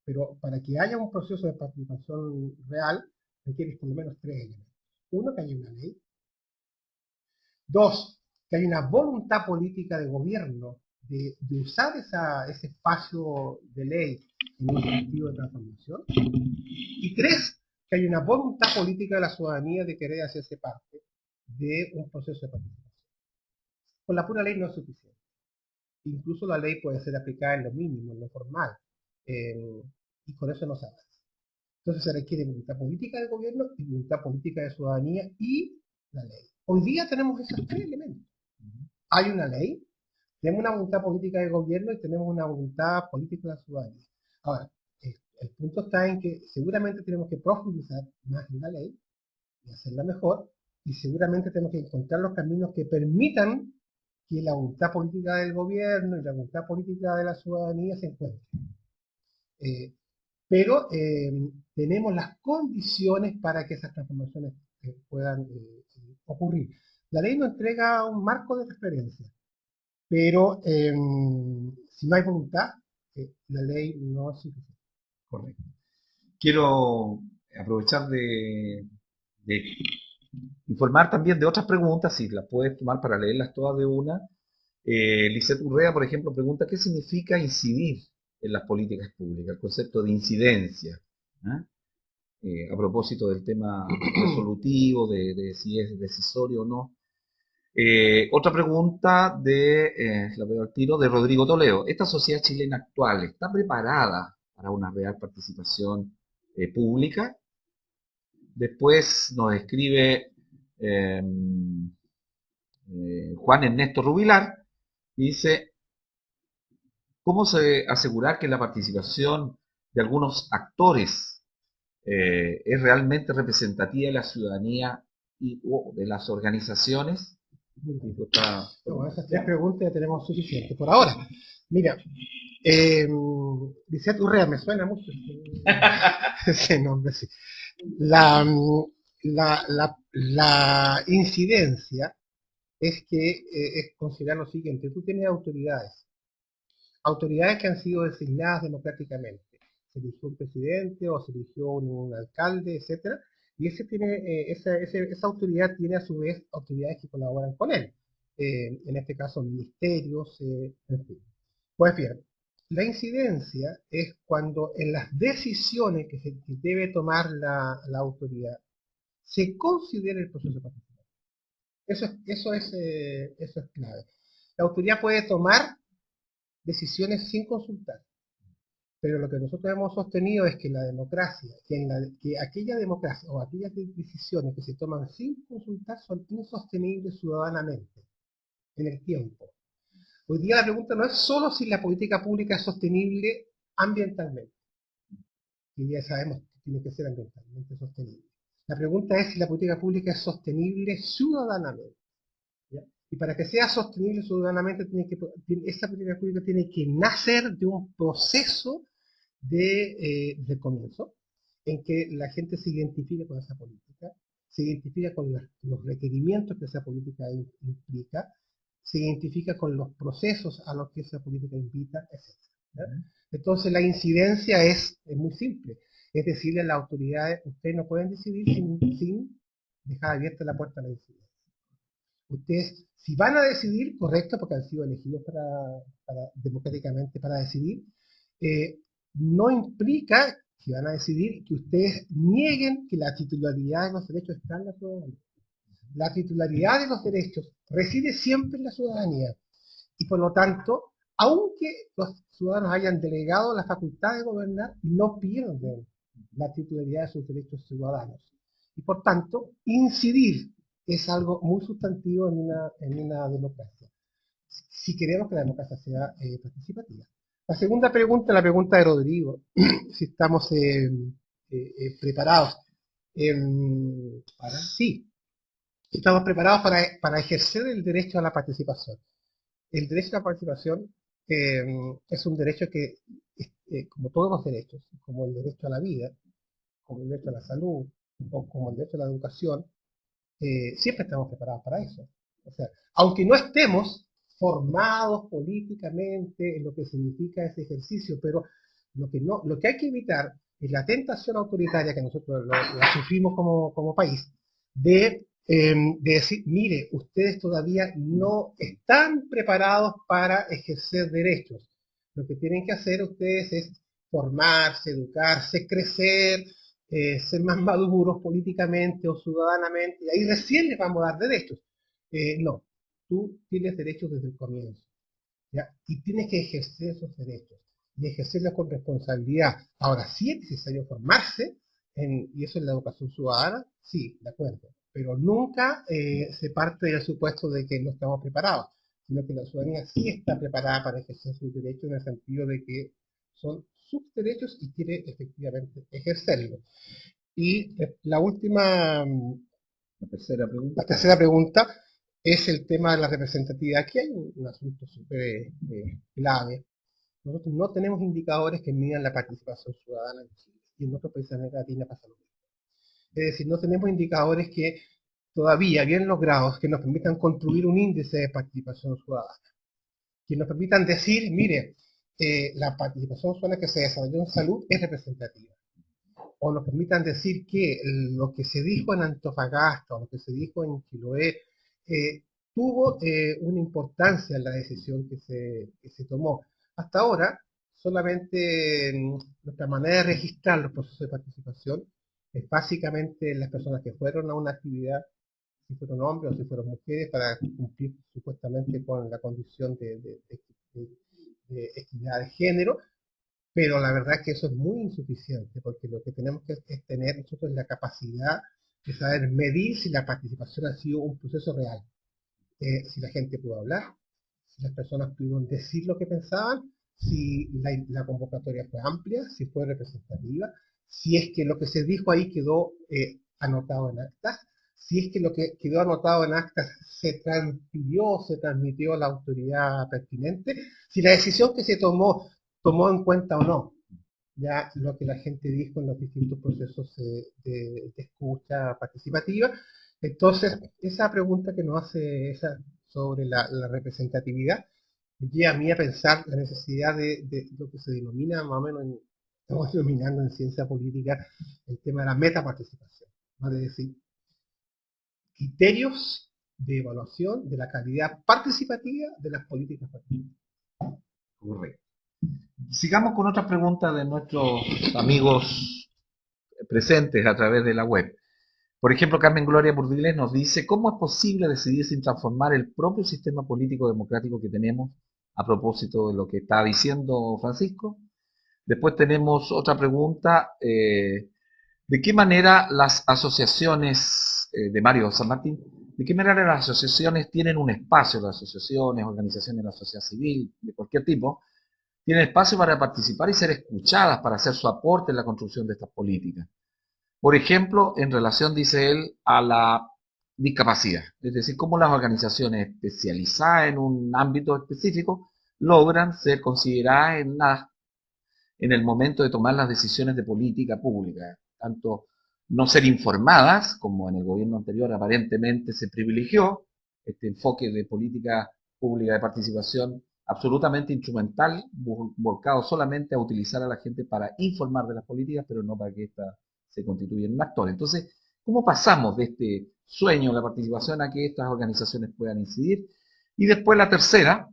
pero para que haya un proceso de participación real, requiere por lo menos tres elementos. Uno, que haya una ley. Dos, que haya una voluntad política de gobierno de usar ese espacio de ley en un sentido de transformación. Y tres, que haya una voluntad política de la ciudadanía de querer hacerse parte de un proceso de participación. Con la pura ley no es suficiente. Incluso la ley puede ser aplicada en lo mínimo, en lo formal, y con eso no se avanza. Entonces se requiere voluntad política del gobierno y voluntad política de ciudadanía y la ley. Hoy día tenemos esos tres elementos. Hay una ley, tenemos una voluntad política del gobierno y tenemos una voluntad política de la ciudadanía. Ahora, el punto está en que seguramente tenemos que profundizar más en la ley y hacerla mejor, y seguramente tenemos que encontrar los caminos que permitan que la voluntad política del gobierno y la voluntad política de la ciudadanía se encuentren. Pero tenemos las condiciones para que esas transformaciones puedan ocurrir. La ley nos entrega un marco de referencia, pero si no hay voluntad, la ley no es suficiente. Correcto. Quiero aprovechar de informar también de otras preguntas, si las puedes tomar para leerlas todas de una. Lisette Urrea, por ejemplo, pregunta, ¿qué significa incidir en las políticas públicas? El concepto de incidencia. A propósito del tema resolutivo, de si es decisorio o no. Otra pregunta la veo al tiro, de Rodrigo Toledo. ¿Esta sociedad chilena actual está preparada para una real participación pública? Después nos escribe Juan Ernesto Rubilar y dice, ¿cómo se asegurar que la participación de algunos actores es realmente representativa de la ciudadanía o de las organizaciones? No, esas tres preguntas ya tenemos suficiente por ahora. Mira, Lisette Urrea, me suena mucho ese nombre, sí. La incidencia es que es considerar lo siguiente: tú tienes autoridades que han sido designadas democráticamente. Se eligió un presidente o se eligió un alcalde, etcétera, y esa autoridad tiene a su vez autoridades que colaboran con él. En este caso, ministerios, en fin. Pues bien, la incidencia es cuando en las decisiones que debe tomar la autoridad se considera el proceso participativo. Eso es clave. La autoridad puede tomar decisiones sin consultar, pero lo que nosotros hemos sostenido es que la democracia, que aquella democracia o aquellas decisiones que se toman sin consultar son insostenibles ciudadanamente en el tiempo. Hoy día la pregunta no es solo si la política pública es sostenible ambientalmente, que ya sabemos que tiene que ser ambientalmente sostenible. La pregunta es si la política pública es sostenible ciudadanamente. ¿Ya? Y para que sea sostenible ciudadanamente, esa política pública tiene que nacer de un proceso de comienzo, en que la gente se identifica con esa política, se identifica con los requerimientos que esa política implica, se identifica con los procesos a los que esa política invita, etc. Entonces la incidencia es muy simple, es decirle a las autoridades, ustedes no pueden decidir sin dejar abierta la puerta a la incidencia. Ustedes, si van a decidir, correcto, porque han sido elegidos democráticamente para decidir, no implica que van a decidir que ustedes nieguen que la titularidad de los derechos está en la ciudadanía. La titularidad de los derechos reside siempre en la ciudadanía y por lo tanto, aunque los ciudadanos hayan delegado la facultad de gobernar, no pierden la titularidad de sus derechos ciudadanos. Y por tanto, incidir es algo muy sustantivo en una democracia, si queremos que la democracia sea participativa. La segunda pregunta, la pregunta de Rodrigo, si estamos preparados. Sí, estamos preparados para ejercer el derecho a la participación. El derecho a la participación es un derecho que, como todos los derechos, como el derecho a la vida, como el derecho a la salud, o como el derecho a la educación, siempre estamos preparados para eso. O sea, aunque no estemos, formados políticamente en lo que significa ese ejercicio, pero lo que hay que evitar es la tentación autoritaria que nosotros la sufrimos como país, de decir, mire, ustedes todavía no están preparados para ejercer derechos. Lo que tienen que hacer ustedes es formarse, educarse, crecer, ser más maduros políticamente o ciudadanamente, y ahí recién les vamos a dar derechos. No, tú tienes derechos desde el comienzo, ¿ya? Y tienes que ejercer esos derechos y ejercerlos con responsabilidad. Ahora, sí es necesario formarse, y eso es la educación ciudadana, sí, de acuerdo, pero nunca se parte del supuesto de que no estamos preparados, sino que la ciudadanía sí está preparada para ejercer sus derechos en el sentido de que son sus derechos y quiere efectivamente ejercerlos. Y la tercera pregunta es el tema de la representatividad. Aquí hay un asunto súper clave. Nosotros no tenemos indicadores que midan la participación ciudadana en Chile, y en otros países de América Latina pasa lo mismo. Es decir, no tenemos indicadores que todavía bien logrados que nos permitan construir un índice de participación ciudadana, que nos permitan decir, mire, la participación ciudadana que se desarrolló en salud es representativa, o nos permitan decir que lo que se dijo en Antofagasta o lo que se dijo en Chiloé tuvo una importancia en la decisión que se tomó. Hasta ahora, solamente nuestra manera de registrar los procesos de participación es básicamente las personas que fueron a una actividad, si fueron hombres o si fueron mujeres, para cumplir supuestamente con la condición de equidad de género, pero la verdad es que eso es muy insuficiente, porque lo que tenemos que es tener nosotros la capacidad de saber medir si la participación ha sido un proceso real. Si la gente pudo hablar, si las personas pudieron decir lo que pensaban, si la convocatoria fue amplia, si fue representativa, si es que lo que se dijo ahí quedó anotado en actas, si es que lo que quedó anotado en actas se transmitió a la autoridad pertinente, si la decisión que se tomó en cuenta o no ya lo que la gente dijo en los distintos procesos de escucha participativa. Entonces, esa pregunta que nos hace esa sobre la representatividad me lleva a mí a pensar la necesidad de lo que se denomina más o menos, estamos denominando en ciencia política, el tema de la metaparticipación, ¿no? Es decir, criterios de evaluación de la calidad participativa de las políticas participativas. Correcto. Sigamos con otra pregunta de nuestros amigos presentes a través de la web. Por ejemplo, Carmen Gloria Burdiles nos dice, ¿cómo es posible decidir sin transformar el propio sistema político democrático que tenemos a propósito de lo que está diciendo Francisco? Después tenemos otra pregunta, ¿de qué manera las asociaciones, de Mario San Martín, de qué manera las asociaciones tienen un espacio, las asociaciones, organizaciones de la sociedad civil, de cualquier tipo, tienen espacio para participar y ser escuchadas, para hacer su aporte en la construcción de estas políticas? Por ejemplo, en relación, dice él, a la discapacidad. Es decir, cómo las organizaciones especializadas en un ámbito específico logran ser consideradas en el momento de tomar las decisiones de política pública. Tanto no ser informadas, como en el gobierno anterior aparentemente se privilegió, este enfoque de política pública de participación absolutamente instrumental, volcado solamente a utilizar a la gente para informar de las políticas, pero no para que ésta se constituya en un actor. Entonces, ¿cómo pasamos de este sueño de la participación a que estas organizaciones puedan incidir? Y después la tercera,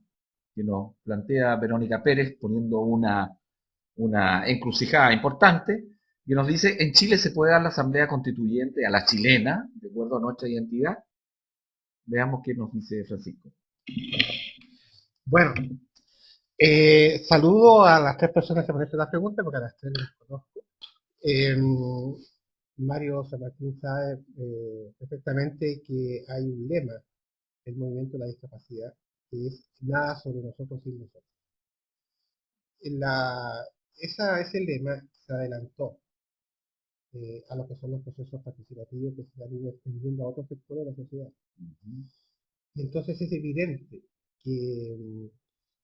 que nos plantea Verónica Pérez, poniendo una encrucijada importante, que nos dice, en Chile se puede dar la asamblea constituyente a la chilena, de acuerdo a nuestra identidad. Veamos qué nos dice Francisco. Bueno, saludo a las tres personas que me han hecho la pregunta, porque a las tres las conozco. Mario San Martín sabe perfectamente que hay un lema del movimiento de la discapacidad, que es nada sobre nosotros sin nosotros. Ese lema se adelantó a lo que son los procesos participativos que se están extendiendo a otros sectores de la sociedad. Y entonces es evidente que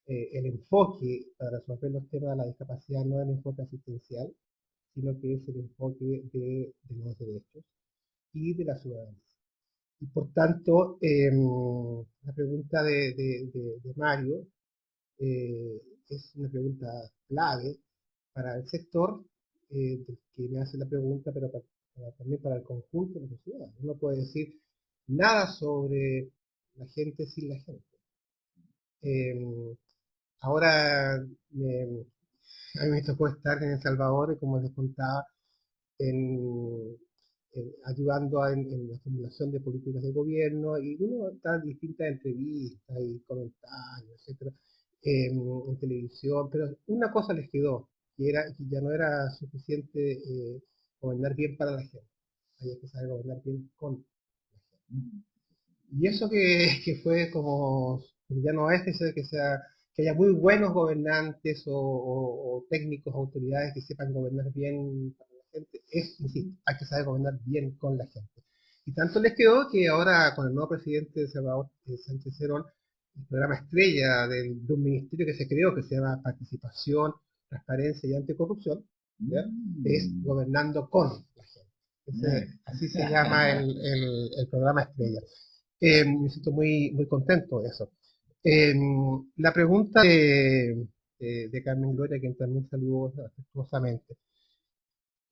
el enfoque para resolver los temas de la discapacidad no es el enfoque asistencial, sino que es el enfoque de los derechos y de la ciudadanía. Y por tanto, la pregunta de Mario es una pregunta clave para el sector que me hace la pregunta, pero también para el conjunto de la sociedad. Uno puede decir nada sobre la gente sin la gente. Eh, ahora a mí me tocó estar en El Salvador, como les contaba, en, ayudando en la formulación de políticas de gobierno, y uno está en distintas entrevistas y comentarios, etcétera, en televisión, pero una cosa les quedó, que ya no era suficiente gobernar bien para la gente, había que saber gobernar bien con la gente. Y eso que fue como, ya no es que haya muy buenos gobernantes o técnicos, autoridades que sepan gobernar bien para la gente, insisto, hay que saber gobernar bien con la gente. Y tanto les quedó que ahora con el nuevo presidente de Salvador, Sánchez Cerón, el programa estrella de un ministerio que se creó, que se llama Participación, Transparencia y Anticorrupción, ¿ya? Es Gobernando con la gente. Así se llama el programa estrella. Me siento muy contento de eso. La pregunta de Carmen Gloria, quien también saludó afectuosamente,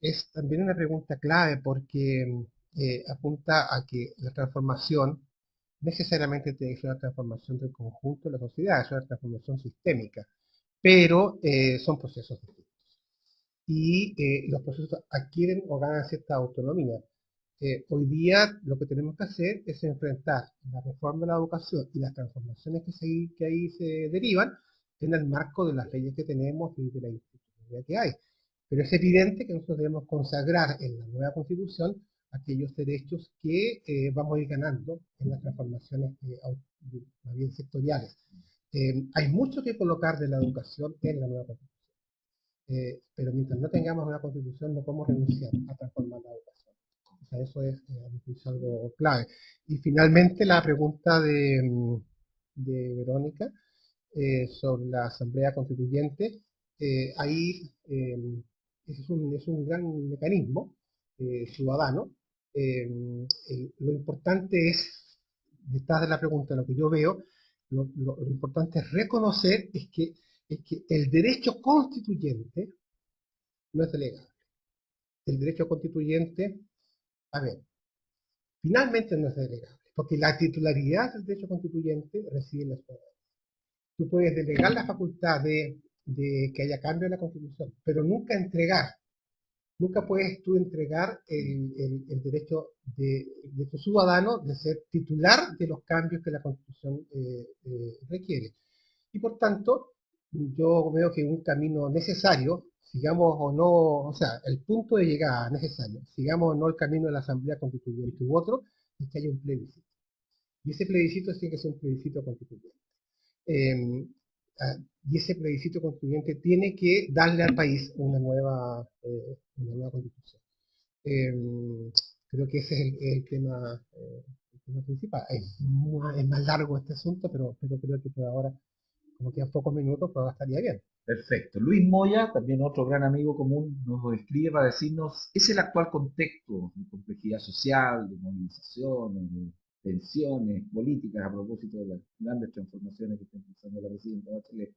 es también una pregunta clave porque apunta a que la transformación necesariamente tiene que ser una transformación del conjunto de la sociedad, es una transformación sistémica, pero son procesos distintos. Y los procesos adquieren o ganan cierta autonomía. Hoy día lo que tenemos que hacer es enfrentar la reforma de la educación y las transformaciones que ahí se derivan en el marco de las leyes que tenemos y de la institucionalidad que hay. Pero es evidente que nosotros debemos consagrar en la nueva constitución aquellos derechos que vamos a ir ganando en las transformaciones más bien sectoriales. Hay mucho que colocar de la educación en la nueva constitución. Pero mientras no tengamos una constitución no podemos renunciar a transformar la educación. O sea, eso es a mi juicio algo clave. Y finalmente la pregunta de Verónica sobre la Asamblea Constituyente, ahí es un gran mecanismo ciudadano. Lo importante es, detrás de la pregunta, lo que yo veo, lo importante es reconocer es que el derecho constituyente no es delegable. El derecho constituyente, a ver, finalmente no es delegable, porque la titularidad del derecho constituyente reside en la ciudadanía. Tú puedes delegar la facultad de que haya cambio en la constitución, pero nunca puedes tú entregar el derecho de tu ciudadano de ser titular de los cambios que la constitución requiere. Y por tanto, yo veo que un camino necesario, sigamos o no, o sea, el punto de llegada necesario, sigamos o no el camino de la Asamblea Constituyente u otro, es que haya un plebiscito. Y ese plebiscito tiene que ser un plebiscito constituyente. Eh, y ese plebiscito constituyente tiene que darle al país una nueva constitución. Creo que ese es el tema principal. Es más largo este asunto, pero creo que por ahora, como quedan pocos minutos, pues estaría bien. Perfecto. Luis Moya, también otro gran amigo común, nos escribe para decirnos, ¿es el actual contexto de complejidad social, de movilizaciones, de tensiones políticas a propósito de las grandes transformaciones que está impulsando la presidenta Bachelet,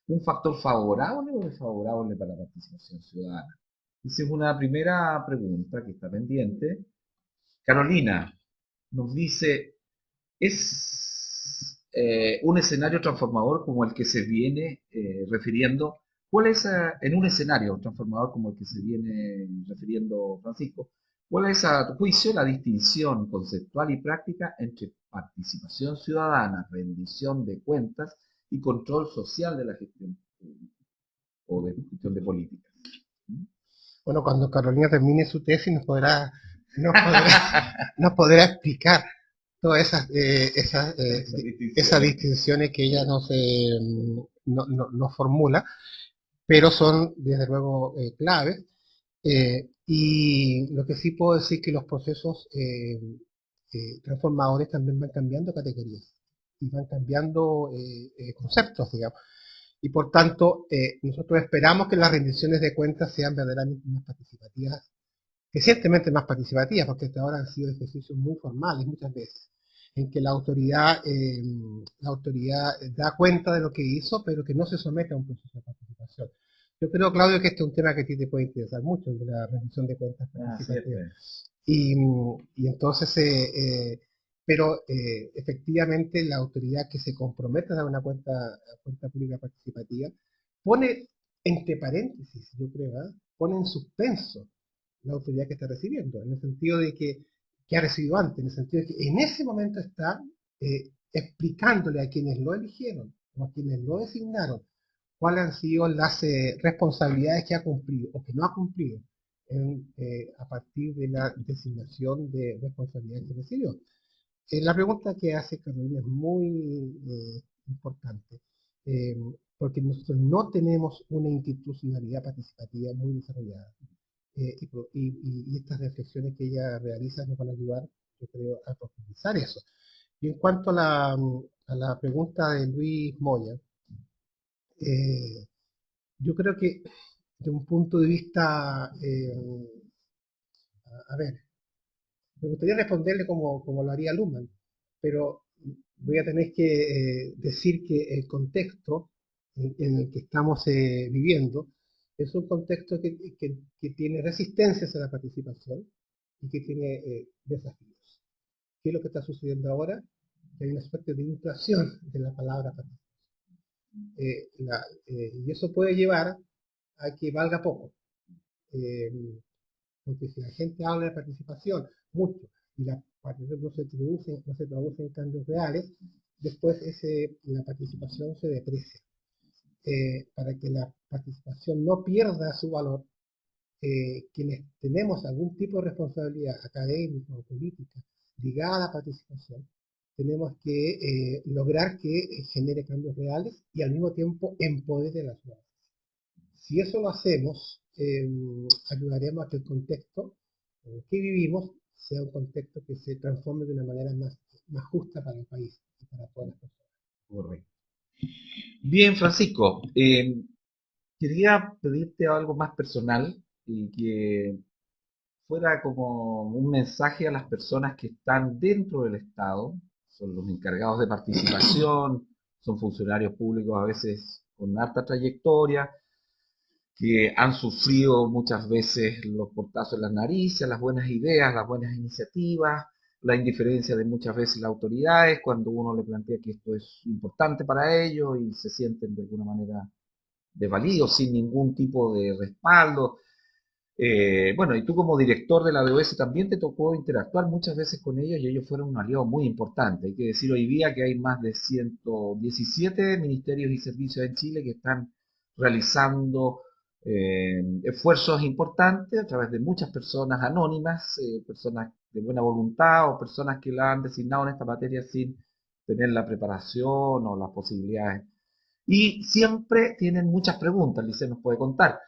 un factor favorable o desfavorable para la participación ciudadana? Esa es una primera pregunta que está pendiente. Carolina nos dice, ¿es un escenario transformador como el que se viene refiriendo? ¿Cuál es, en un escenario transformador como el que se viene refiriendo Francisco, cuál es a tu juicio la distinción conceptual y práctica entre participación ciudadana, rendición de cuentas y control social de la gestión pública o de gestión de políticas? Bueno, cuando Carolina termine su tesis nos podrá explicar todas esas distinciones que ella no formula, pero son desde luego claves. Y lo que sí puedo decir que los procesos transformadores también van cambiando categorías y van cambiando conceptos, digamos. Y por tanto, nosotros esperamos que las rendiciones de cuentas sean verdaderamente más participativas recientemente más participativas, porque hasta ahora han sido ejercicios muy formales muchas veces, en que la autoridad da cuenta de lo que hizo, pero que no se somete a un proceso de participación. Yo creo, Claudio, que este es un tema que a ti te puede interesar mucho, el de la rendición de cuentas Ah, participativas. siempre. Y entonces, pero efectivamente la autoridad que se compromete a dar una cuenta pública participativa pone entre paréntesis, yo creo, pone en suspenso la autoridad que está recibiendo, en el sentido de que ha recibido antes, en el sentido de que en ese momento está explicándole a quienes lo eligieron o a quienes lo designaron cuáles han sido las responsabilidades que ha cumplido o que no ha cumplido a partir de la designación de responsabilidades que recibió. La pregunta que hace Carolina es muy importante, eh, porque nosotros no tenemos una institucionalidad participativa muy desarrollada. Y estas reflexiones que ella realiza nos van a ayudar, yo creo, a profundizar eso. Y en cuanto a la pregunta de Luis Moya, eh, yo creo que de un punto de vista, a ver, me gustaría responderle como lo haría Luhmann, pero voy a tener que decir que el contexto en el que estamos viviendo es un contexto que tiene resistencias a la participación y que tiene desafíos. ¿Qué es lo que está sucediendo ahora? Que hay una suerte de inflación de la palabra participación. Y eso puede llevar a que valga poco. Eh, Porque si la gente habla de participación mucho y la participación no se traduce en cambios reales, después la participación se deprecia. Para que la participación no pierda su valor, quienes tenemos algún tipo de responsabilidad académica o política ligada a la participación, tenemos que lograr que genere cambios reales y al mismo tiempo empodere a la ciudad. Si eso lo hacemos, ayudaremos a que el contexto en el que vivimos sea un contexto que se transforme de una manera más justa para el país y para todas las personas. Correcto. Bien, Francisco, quería pedirte algo más personal y que fuera como un mensaje a las personas que están dentro del Estado, son los encargados de participación, son funcionarios públicos a veces con alta trayectoria, que han sufrido muchas veces los portazos en las narices, las buenas ideas, las buenas iniciativas, la indiferencia de muchas veces las autoridades cuando uno le plantea que esto es importante para ellos y se sienten de alguna manera desvalidos, sin ningún tipo de respaldo. Bueno, y tú como director de la DOS también te tocó interactuar muchas veces con ellos y ellos fueron un aliado muy importante. Hay que decir hoy día que hay más de 117 ministerios y servicios en Chile que están realizando esfuerzos importantes a través de muchas personas anónimas, personas de buena voluntad o personas que la han designado en esta materia sin tener la preparación o las posibilidades. Y siempre tienen muchas preguntas, Lice nos puede contar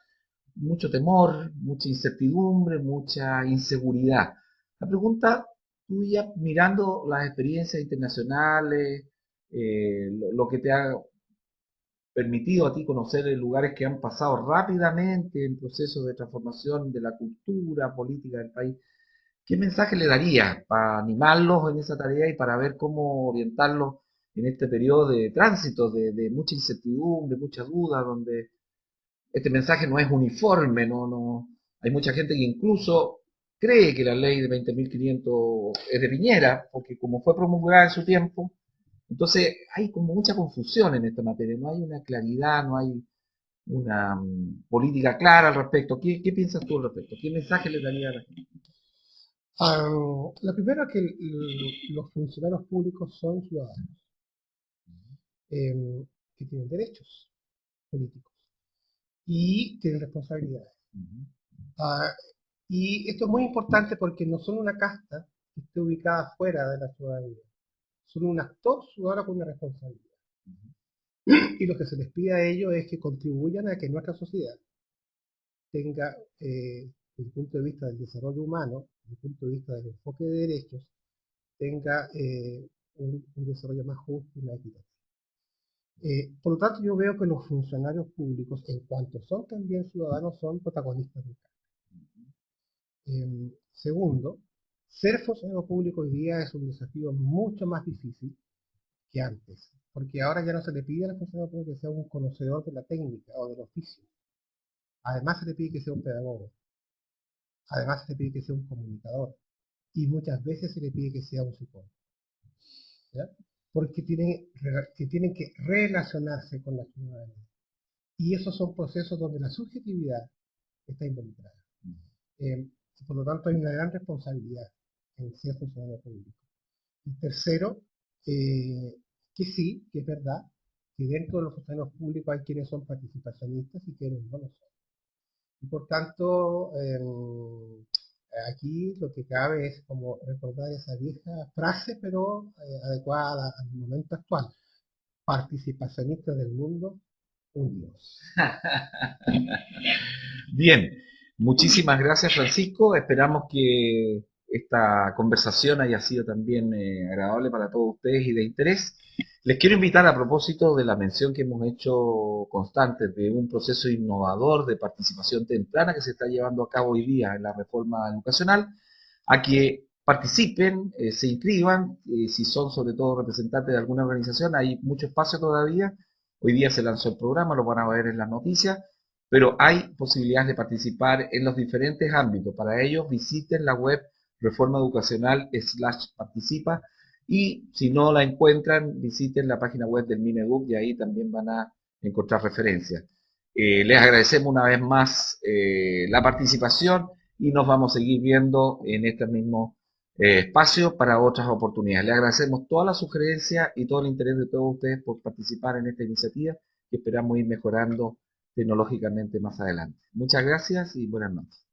mucho temor, mucha incertidumbre, mucha inseguridad. La pregunta tuya, mirando las experiencias internacionales, lo que te ha permitido a ti conocer lugares que han pasado rápidamente en procesos de transformación de la cultura política del país, ¿qué mensaje le darías para animarlos en esa tarea y para ver cómo orientarlos en este periodo de tránsito, de mucha incertidumbre, mucha duda, donde este mensaje no es uniforme, hay mucha gente que incluso cree que la ley de 20.500 es de Piñera, porque como fue promulgada en su tiempo, entonces hay como mucha confusión en esta materia, no hay una claridad, no hay una política clara al respecto. ¿Qué piensas tú al respecto? ¿Qué mensaje le daría a la gente? Lo primero es que los funcionarios públicos son ciudadanos que tienen derechos políticos y tienen responsabilidades. Uh, y esto es muy importante porque no son una casta que esté ubicada fuera de la ciudadanía, son un actor ciudadano con una responsabilidad. Y lo que se les pide a ellos es que contribuyan a que nuestra sociedad tenga, desde el punto de vista del desarrollo humano, desde el punto de vista del enfoque de derechos, tenga un desarrollo más justo y más equitativo. Por lo tanto, yo veo que los funcionarios públicos, en cuanto son también ciudadanos, son protagonistas del cambio. Segundo, ser funcionario público hoy día es un desafío mucho más difícil que antes, porque ahora ya no se le pide al funcionario público que sea un conocedor de la técnica o del oficio. Además se le pide que sea un pedagogo. Además se le pide que sea un comunicador. Y muchas veces se le pide que sea un psicólogo. ¿Ya? Porque tienen que relacionarse con la ciudadanía. Y esos son procesos donde la subjetividad está involucrada. Por lo tanto, hay una gran responsabilidad en ser funcionario público. Y tercero, que sí, que es verdad, que dentro de los funcionarios públicos hay quienes son participacionistas y quienes no lo son. Y por tanto, aquí lo que cabe es como recordar esa vieja frase, pero adecuada al momento actual. Participacionistas del mundo, unidos. Bien, muchísimas gracias Francisco, esperamos que esta conversación haya sido también agradable para todos ustedes y de interés. Les quiero invitar a propósito de la mención que hemos hecho constante de un proceso innovador de participación temprana que se está llevando a cabo hoy día en la reforma educacional, a que participen, se inscriban, si son sobre todo representantes de alguna organización, hay mucho espacio todavía, hoy día se lanzó el programa, lo van a ver en las noticias, pero hay posibilidades de participar en los diferentes ámbitos. Para ello, visiten la web reformaeducacional/participa y si no la encuentran, visiten la página web del Mineduc y ahí también van a encontrar referencias. Les agradecemos una vez más la participación y nos vamos a seguir viendo en este mismo espacio para otras oportunidades. Les agradecemos todas las sugerencias y todo el interés de todos ustedes por participar en esta iniciativa que esperamos ir mejorando tecnológicamente más adelante. Muchas gracias y buenas noches.